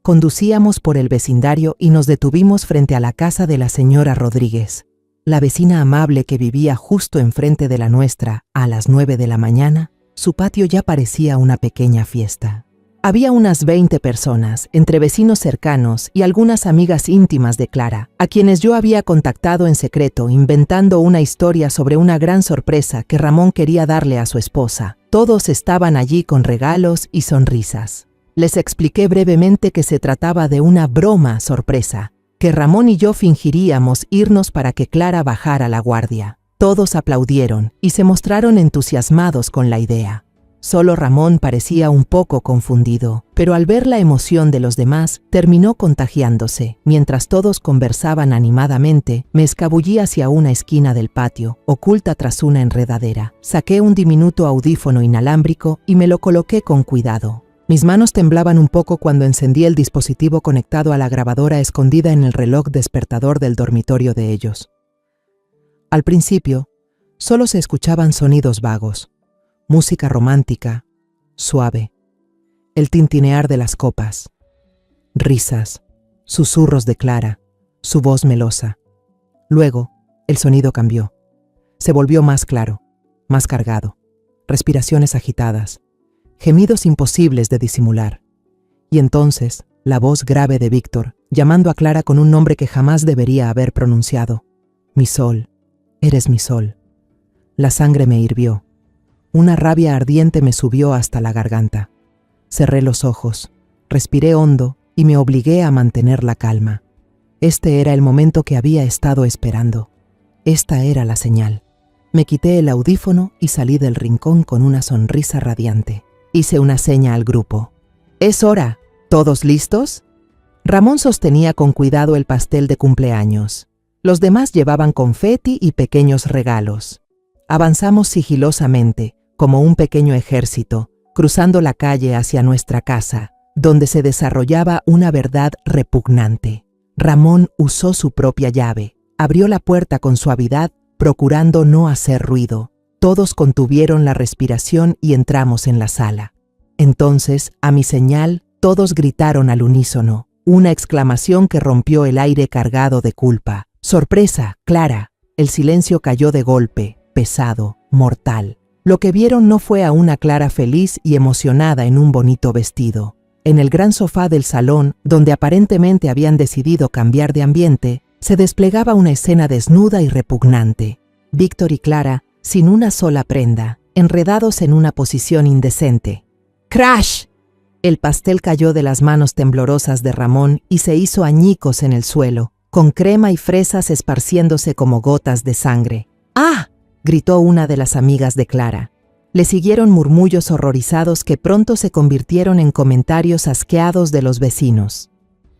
Conducíamos por el vecindario y nos detuvimos frente a la casa de la señora Rodríguez, la vecina amable que vivía justo enfrente de la nuestra. A las 9 de la mañana, su patio ya parecía una pequeña fiesta. Había unas 20 personas, entre vecinos cercanos y algunas amigas íntimas de Clara, a quienes yo había contactado en secreto, inventando una historia sobre una gran sorpresa que Ramón quería darle a su esposa. Todos estaban allí con regalos y sonrisas. Les expliqué brevemente que se trataba de una broma sorpresa, que Ramón y yo fingiríamos irnos para que Clara bajara la guardia. Todos aplaudieron y se mostraron entusiasmados con la idea. Solo Ramón parecía un poco confundido, pero al ver la emoción de los demás, terminó contagiándose. Mientras todos conversaban animadamente, me escabullí hacia una esquina del patio, oculta tras una enredadera. Saqué un diminuto audífono inalámbrico y me lo coloqué con cuidado. Mis manos temblaban un poco cuando encendí el dispositivo conectado a la grabadora escondida en el reloj despertador del dormitorio de ellos. Al principio, solo se escuchaban sonidos vagos. Música romántica, suave, el tintinear de las copas, risas, susurros de Clara, su voz melosa. Luego, el sonido cambió. Se volvió más claro, más cargado, respiraciones agitadas, gemidos imposibles de disimular. Y entonces, la voz grave de Víctor, llamando a Clara con un nombre que jamás debería haber pronunciado. Mi sol, eres mi sol. La sangre me hirvió. Una rabia ardiente me subió hasta la garganta. Cerré los ojos, respiré hondo y me obligué a mantener la calma. Este era el momento que había estado esperando. Esta era la señal. Me quité el audífono y salí del rincón con una sonrisa radiante. Hice una seña al grupo. «¡Es hora! ¿Todos listos?» Ramón sostenía con cuidado el pastel de cumpleaños. Los demás llevaban confeti y pequeños regalos. Avanzamos sigilosamente, como un pequeño ejército, cruzando la calle hacia nuestra casa, donde se desarrollaba una verdad repugnante. Ramón usó su propia llave, abrió la puerta con suavidad, procurando no hacer ruido. Todos contuvieron la respiración y entramos en la sala. Entonces, a mi señal, todos gritaron al unísono, una exclamación que rompió el aire cargado de culpa. ¡Sorpresa, Clara! El silencio cayó de golpe, pesado, mortal. Lo que vieron no fue a una Clara feliz y emocionada en un bonito vestido. En el gran sofá del salón, donde aparentemente habían decidido cambiar de ambiente, se desplegaba una escena desnuda y repugnante. Víctor y Clara, sin una sola prenda, enredados en una posición indecente. ¡Crash! El pastel cayó de las manos temblorosas de Ramón y se hizo añicos en el suelo, con crema y fresas esparciéndose como gotas de sangre. ¡Ah!, gritó una de las amigas de Clara. Le siguieron murmullos horrorizados que pronto se convirtieron en comentarios asqueados de los vecinos.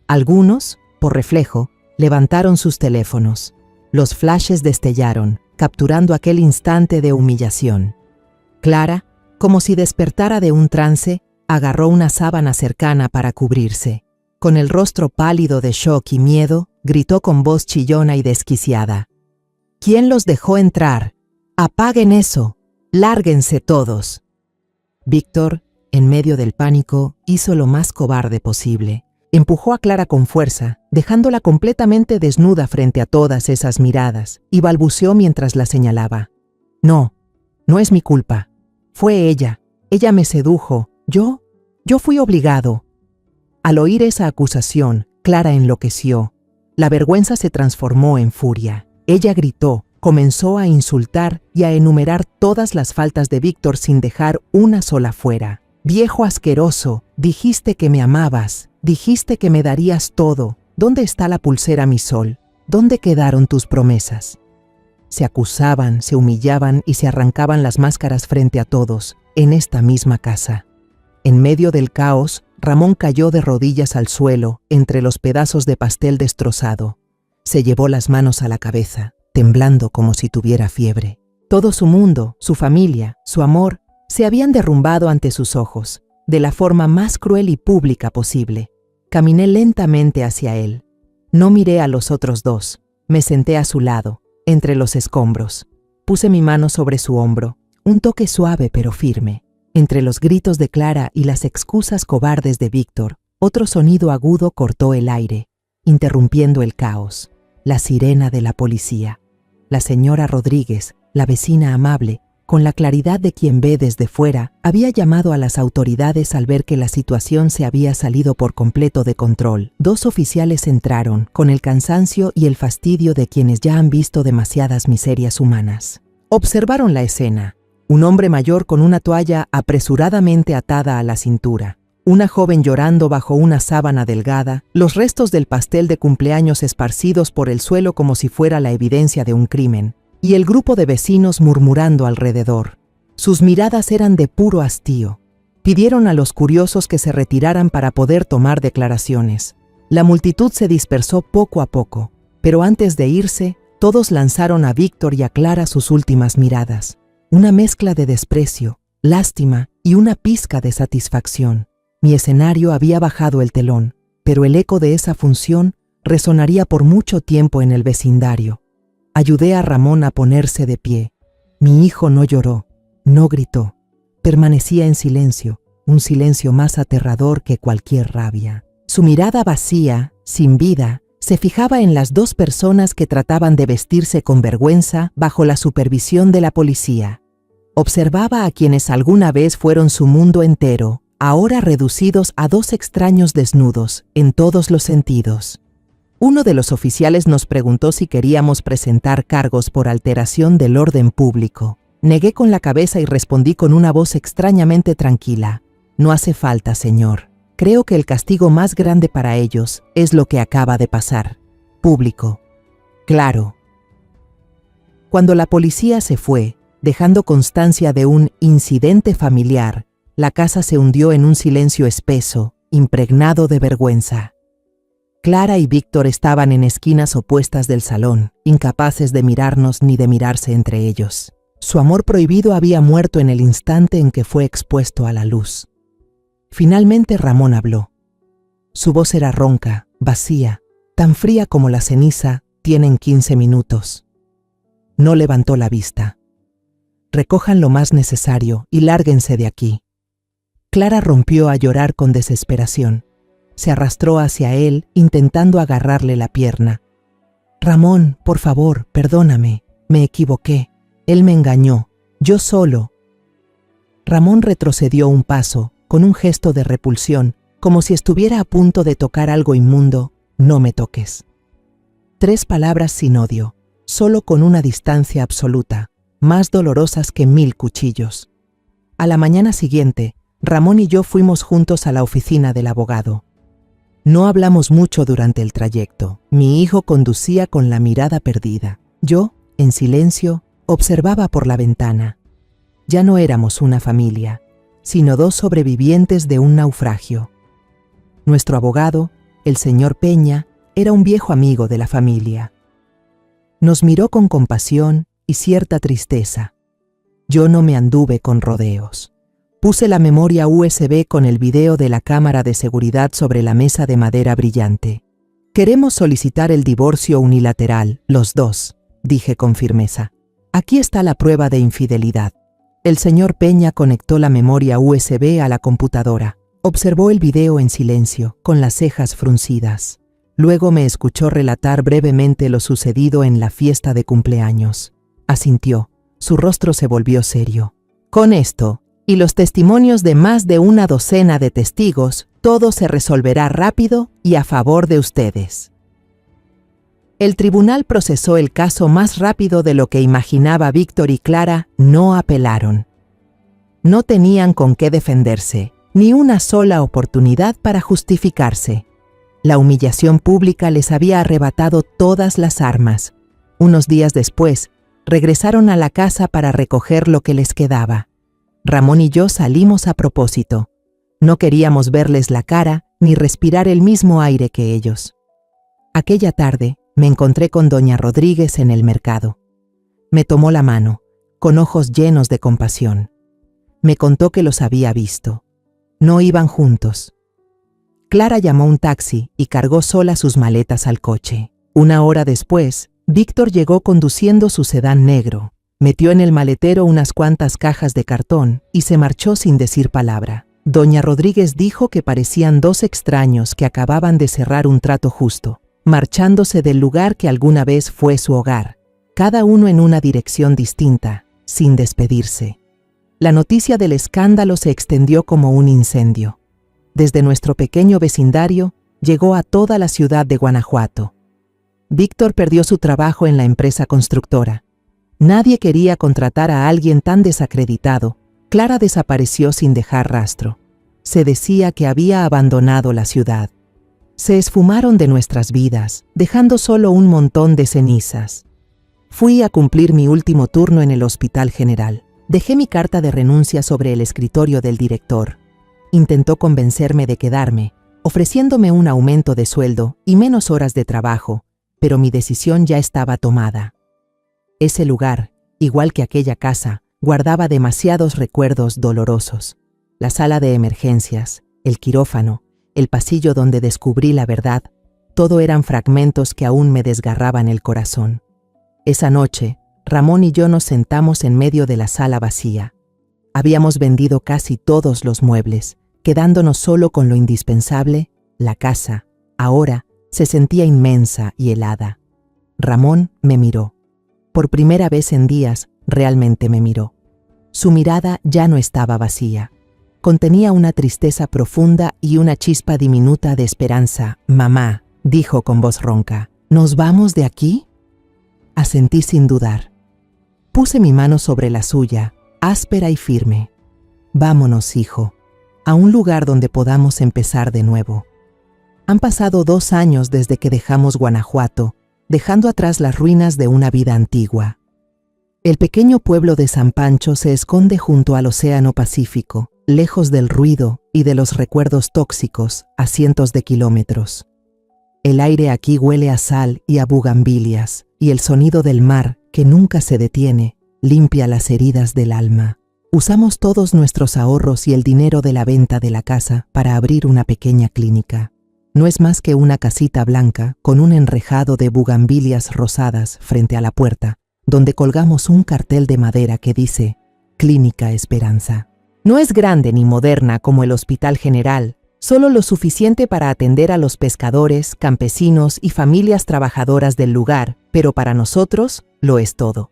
Algunos, por reflejo, levantaron sus teléfonos. Los flashes destellaron, capturando aquel instante de humillación. Clara, como si despertara de un trance, agarró una sábana cercana para cubrirse. Con el rostro pálido de shock y miedo, gritó con voz chillona y desquiciada. «¿Quién los dejó entrar? ¡Apaguen eso! ¡Lárguense todos!». Víctor, en medio del pánico, hizo lo más cobarde posible. Empujó a Clara con fuerza, dejándola completamente desnuda frente a todas esas miradas, y balbuceó mientras la señalaba. «No, no es mi culpa. Fue ella. Ella me sedujo. Yo fui obligado». Al oír esa acusación, Clara enloqueció. La vergüenza se transformó en furia. Ella gritó, comenzó a insultar y a enumerar todas las faltas de Víctor sin dejar una sola fuera. «Viejo asqueroso, dijiste que me amabas, dijiste que me darías todo. ¿Dónde está la pulsera, mi sol? ¿Dónde quedaron tus promesas?». Se acusaban, se humillaban y se arrancaban las máscaras frente a todos, en esta misma casa. En medio del caos, Ramón cayó de rodillas al suelo, entre los pedazos de pastel destrozado. Se llevó las manos a la cabeza, temblando como si tuviera fiebre. Todo su mundo, su familia, su amor, se habían derrumbado ante sus ojos, de la forma más cruel y pública posible. Caminé lentamente hacia él. No miré a los otros dos. Me senté a su lado, entre los escombros. Puse mi mano sobre su hombro, un toque suave pero firme. Entre los gritos de Clara y las excusas cobardes de Víctor, otro sonido agudo cortó el aire, interrumpiendo el caos. La sirena de la policía. La señora Rodríguez, la vecina amable, con la claridad de quien ve desde fuera, había llamado a las autoridades al ver que la situación se había salido por completo de control. 2 oficiales entraron, con el cansancio y el fastidio de quienes ya han visto demasiadas miserias humanas. Observaron la escena. Un hombre mayor con una toalla apresuradamente atada a la cintura. Una joven llorando bajo una sábana delgada, los restos del pastel de cumpleaños esparcidos por el suelo como si fuera la evidencia de un crimen, y el grupo de vecinos murmurando alrededor. Sus miradas eran de puro hastío. Pidieron a los curiosos que se retiraran para poder tomar declaraciones. La multitud se dispersó poco a poco, pero antes de irse, todos lanzaron a Víctor y a Clara sus últimas miradas. Una mezcla de desprecio, lástima y una pizca de satisfacción. Mi escenario había bajado el telón, pero el eco de esa función resonaría por mucho tiempo en el vecindario. Ayudé a Ramón a ponerse de pie. Mi hijo no lloró, no gritó. Permanecía en silencio, un silencio más aterrador que cualquier rabia. Su mirada vacía, sin vida, se fijaba en las dos personas que trataban de vestirse con vergüenza bajo la supervisión de la policía. Observaba a quienes alguna vez fueron su mundo entero, ahora reducidos a dos extraños desnudos, en todos los sentidos. Uno de los oficiales nos preguntó si queríamos presentar cargos por alteración del orden público. Negué con la cabeza y respondí con una voz extrañamente tranquila. No hace falta, señor. Creo que el castigo más grande para ellos es lo que acaba de pasar. Público. Claro. Cuando la policía se fue, dejando constancia de un incidente familiar, la casa se hundió en un silencio espeso, impregnado de vergüenza. Clara y Víctor estaban en esquinas opuestas del salón, incapaces de mirarnos ni de mirarse entre ellos. Su amor prohibido había muerto en el instante en que fue expuesto a la luz. Finalmente Ramón habló. Su voz era ronca, vacía, tan fría como la ceniza tienen 15 minutos. No levantó la vista. Recojan lo más necesario y lárguense de aquí. Clara rompió a llorar con desesperación. Se arrastró hacia él, intentando agarrarle la pierna. Ramón, por favor, perdóname. Me equivoqué. Él me engañó. Yo solo. Ramón retrocedió un paso, con un gesto de repulsión, como si estuviera a punto de tocar algo inmundo. No me toques. 3 palabras sin odio, solo con una distancia absoluta, más dolorosas que 1000 cuchillos. A la mañana siguiente, Ramón y yo fuimos juntos a la oficina del abogado. No hablamos mucho durante el trayecto. Mi hijo conducía con la mirada perdida. Yo, en silencio, observaba por la ventana. Ya no éramos una familia, sino 2 sobrevivientes de un naufragio. Nuestro abogado, el señor Peña, era un viejo amigo de la familia. Nos miró con compasión y cierta tristeza. Yo no me anduve con rodeos. Puse la memoria USB con el video de la cámara de seguridad sobre la mesa de madera brillante. Queremos solicitar el divorcio unilateral, los 2, dije con firmeza. Aquí está la prueba de infidelidad. El señor Peña conectó la memoria USB a la computadora. Observó el video en silencio, con las cejas fruncidas. Luego me escuchó relatar brevemente lo sucedido en la fiesta de cumpleaños. Asintió. Su rostro se volvió serio. Con esto, y los testimonios de más de una docena de testigos, todo se resolverá rápido y a favor de ustedes. El tribunal procesó el caso más rápido de lo que imaginaba Víctor y Clara. No apelaron. No tenían con qué defenderse, ni una sola oportunidad para justificarse. La humillación pública les había arrebatado todas las armas. Unos días después, regresaron a la casa para recoger lo que les quedaba. Ramón y yo salimos a propósito. No queríamos verles la cara ni respirar el mismo aire que ellos. Aquella tarde me encontré con doña Rodríguez en el mercado. Me tomó la mano, con ojos llenos de compasión. Me contó que los había visto. No iban juntos. Clara llamó un taxi y cargó sola sus maletas al coche. 1 hora después, Víctor llegó conduciendo su sedán negro. Metió en el maletero unas cuantas cajas de cartón y se marchó sin decir palabra. Doña Rodríguez dijo que parecían 2 extraños que acababan de cerrar un trato justo, marchándose del lugar que alguna vez fue su hogar, cada uno en una dirección distinta, sin despedirse. La noticia del escándalo se extendió como un incendio. Desde nuestro pequeño vecindario llegó a toda la ciudad de Guanajuato. Víctor perdió su trabajo en la empresa constructora. Nadie quería contratar a alguien tan desacreditado. Clara desapareció sin dejar rastro. Se decía que había abandonado la ciudad. Se esfumaron de nuestras vidas, dejando solo un montón de cenizas. Fui a cumplir mi último turno en el Hospital General. Dejé mi carta de renuncia sobre el escritorio del director. Intentó convencerme de quedarme, ofreciéndome un aumento de sueldo y menos horas de trabajo, pero mi decisión ya estaba tomada. Ese lugar, igual que aquella casa, guardaba demasiados recuerdos dolorosos. La sala de emergencias, el quirófano, el pasillo donde descubrí la verdad, todo eran fragmentos que aún me desgarraban el corazón. Esa noche, Ramón y yo nos sentamos en medio de la sala vacía. Habíamos vendido casi todos los muebles, quedándonos solo con lo indispensable. La casa, ahora, se sentía inmensa y helada. Ramón me miró. Por primera vez en días, realmente me miró. Su mirada ya no estaba vacía. Contenía una tristeza profunda y una chispa diminuta de esperanza. «Mamá», dijo con voz ronca, «¿nos vamos de aquí?» Asentí sin dudar. Puse mi mano sobre la suya, áspera y firme. «Vámonos, hijo, a un lugar donde podamos empezar de nuevo». Han pasado 2 años desde que dejamos Guanajuato, dejando atrás las ruinas de una vida antigua. El pequeño pueblo de San Pancho se esconde junto al Océano Pacífico, lejos del ruido y de los recuerdos tóxicos a cientos de kilómetros. El aire aquí huele a sal y a bugambilias, y el sonido del mar, que nunca se detiene, limpia las heridas del alma. Usamos todos nuestros ahorros y el dinero de la venta de la casa para abrir una pequeña clínica. No es más que una casita blanca con un enrejado de bugambilias rosadas frente a la puerta, donde colgamos un cartel de madera que dice «Clínica Esperanza». No es grande ni moderna como el Hospital General, solo lo suficiente para atender a los pescadores, campesinos y familias trabajadoras del lugar, pero para nosotros lo es todo.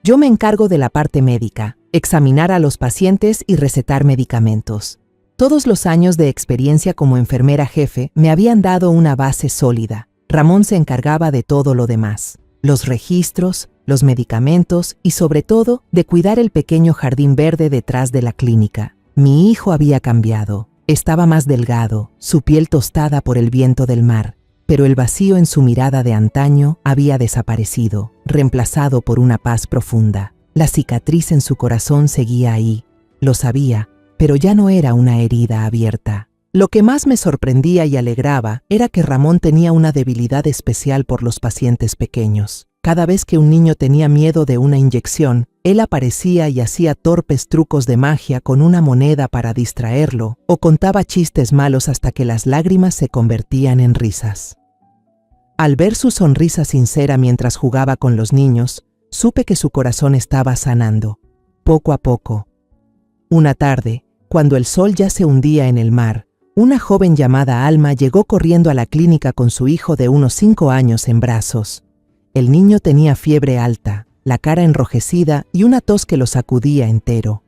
Yo me encargo de la parte médica, examinar a los pacientes y recetar medicamentos. Todos los años de experiencia como enfermera jefe me habían dado una base sólida. Ramón se encargaba de todo lo demás, los registros, los medicamentos y sobre todo de cuidar el pequeño jardín verde detrás de la clínica. Mi hijo había cambiado, estaba más delgado, su piel tostada por el viento del mar, pero el vacío en su mirada de antaño había desaparecido, reemplazado por una paz profunda. La cicatriz en su corazón seguía ahí, lo sabía, pero ya no era una herida abierta. Lo que más me sorprendía y alegraba era que Ramón tenía una debilidad especial por los pacientes pequeños. Cada vez que un niño tenía miedo de una inyección, él aparecía y hacía torpes trucos de magia con una moneda para distraerlo, o contaba chistes malos hasta que las lágrimas se convertían en risas. Al ver su sonrisa sincera mientras jugaba con los niños, supe que su corazón estaba sanando, poco a poco. Una tarde, cuando el sol ya se hundía en el mar, una joven llamada Alma llegó corriendo a la clínica con su hijo de unos 5 años en brazos. El niño tenía fiebre alta, la cara enrojecida y una tos que lo sacudía entero.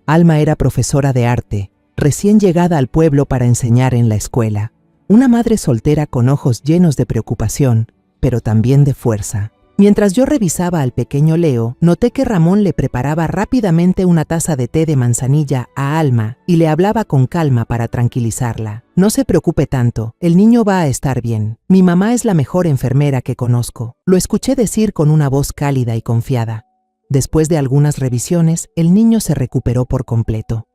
Alma era profesora de arte, recién llegada al pueblo para enseñar en la escuela. Una madre soltera con ojos llenos de preocupación, pero también de fuerza. Mientras yo revisaba al pequeño Leo, noté que Ramón le preparaba rápidamente una taza de té de manzanilla a Alma y le hablaba con calma para tranquilizarla. «No se preocupe tanto, el niño va a estar bien. Mi mamá es la mejor enfermera que conozco», lo escuché decir con una voz cálida y confiada. Después de algunas revisiones, el niño se recuperó por completo.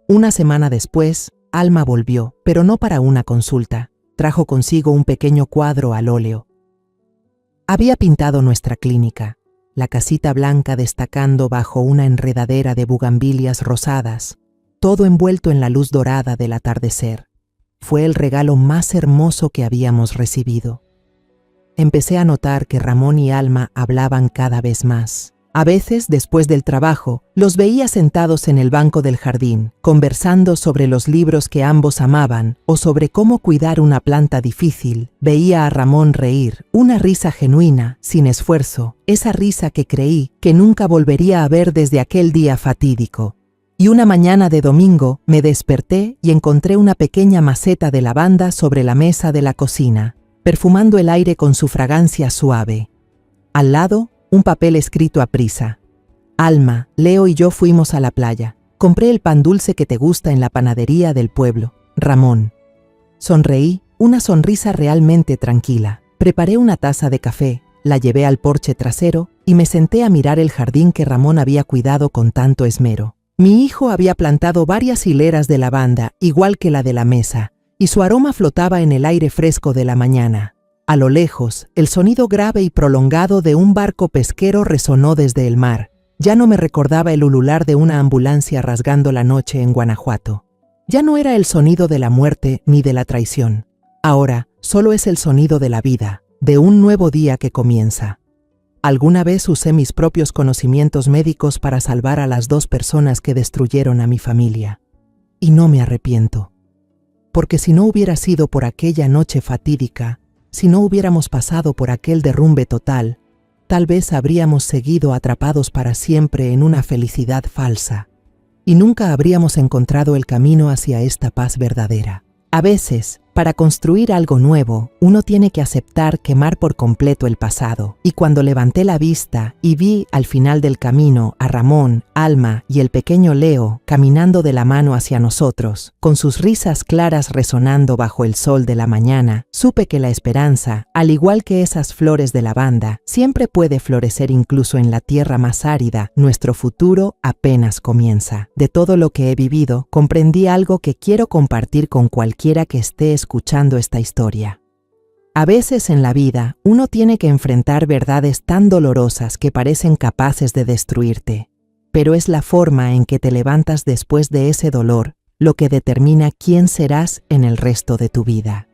Una semana después, Alma volvió, pero no para una consulta. Trajo consigo un pequeño cuadro al óleo. Había pintado nuestra clínica, la casita blanca destacando bajo una enredadera de bugambilias rosadas, todo envuelto en la luz dorada del atardecer. Fue el regalo más hermoso que habíamos recibido. Empecé a notar que Ramón y Alma hablaban cada vez más. A veces, después del trabajo, los veía sentados en el banco del jardín, conversando sobre los libros que ambos amaban o sobre cómo cuidar una planta difícil. Veía a Ramón reír, una risa genuina, sin esfuerzo, esa risa que creí que nunca volvería a ver desde aquel día fatídico. Y una mañana de domingo me desperté y encontré una pequeña maceta de lavanda sobre la mesa de la cocina, perfumando el aire con su fragancia suave. Al lado, un papel escrito a prisa. «Alma, Leo y yo fuimos a la playa. Compré el pan dulce que te gusta en la panadería del pueblo. Ramón». Sonreí, una sonrisa realmente tranquila. Preparé una taza de café, la llevé al porche trasero y me senté a mirar el jardín que Ramón había cuidado con tanto esmero. Mi hijo había plantado varias hileras de lavanda, igual que la de la mesa, y su aroma flotaba en el aire fresco de la mañana. A lo lejos, el sonido grave y prolongado de un barco pesquero resonó desde el mar. Ya no me recordaba el ulular de una ambulancia rasgando la noche en Guanajuato. Ya no era el sonido de la muerte ni de la traición. Ahora solo es el sonido de la vida, de un nuevo día que comienza. Alguna vez usé mis propios conocimientos médicos para salvar a las 2 personas que destruyeron a mi familia. Y no me arrepiento. Porque si no hubiera sido por aquella noche fatídica, si no hubiéramos pasado por aquel derrumbe total, tal vez habríamos seguido atrapados para siempre en una felicidad falsa, y nunca habríamos encontrado el camino hacia esta paz verdadera. A veces, para construir algo nuevo, uno tiene que aceptar quemar por completo el pasado. Y cuando levanté la vista y vi al final del camino a Ramón, Alma y el pequeño Leo caminando de la mano hacia nosotros, con sus risas claras resonando bajo el sol de la mañana, supe que la esperanza, al igual que esas flores de lavanda, siempre puede florecer incluso en la tierra más árida. Nuestro futuro apenas comienza. De todo lo que he vivido, comprendí algo que quiero compartir con cualquiera que esté escuchando esta historia. A veces en la vida, uno tiene que enfrentar verdades tan dolorosas que parecen capaces de destruirte, pero es la forma en que te levantas después de ese dolor lo que determina quién serás en el resto de tu vida.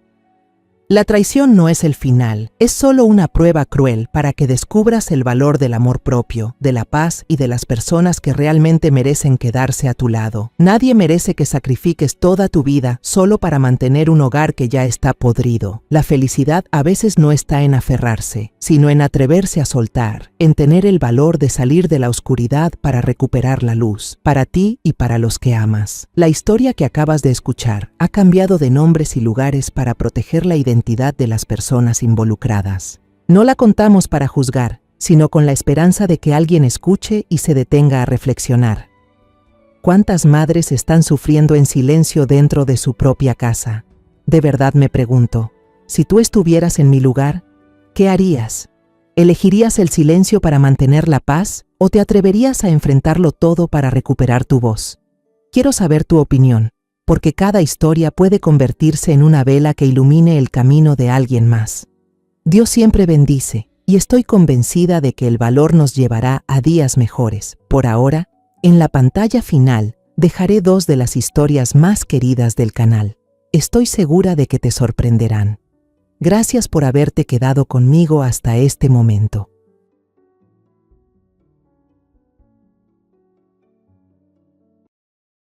La traición no es el final, es solo una prueba cruel para que descubras el valor del amor propio, de la paz y de las personas que realmente merecen quedarse a tu lado. Nadie merece que sacrifiques toda tu vida solo para mantener un hogar que ya está podrido. La felicidad a veces no está en aferrarse, sino en atreverse a soltar, en tener el valor de salir de la oscuridad para recuperar la luz, para ti y para los que amas. La historia que acabas de escuchar ha cambiado de nombres y lugares para proteger la identidad de las personas involucradas. No la contamos para juzgar, sino con la esperanza de que alguien escuche y se detenga a reflexionar. ¿Cuántas madres están sufriendo en silencio dentro de su propia casa? De verdad me pregunto, si tú estuvieras en mi lugar, ¿qué harías? ¿Elegirías el silencio para mantener la paz o te atreverías a enfrentarlo todo para recuperar tu voz? Quiero saber tu opinión, porque cada historia puede convertirse en una vela que ilumine el camino de alguien más. Dios siempre bendice, y estoy convencida de que el valor nos llevará a días mejores. Por ahora, en la pantalla final, dejaré 2 de las historias más queridas del canal. Estoy segura de que te sorprenderán. Gracias por haberte quedado conmigo hasta este momento.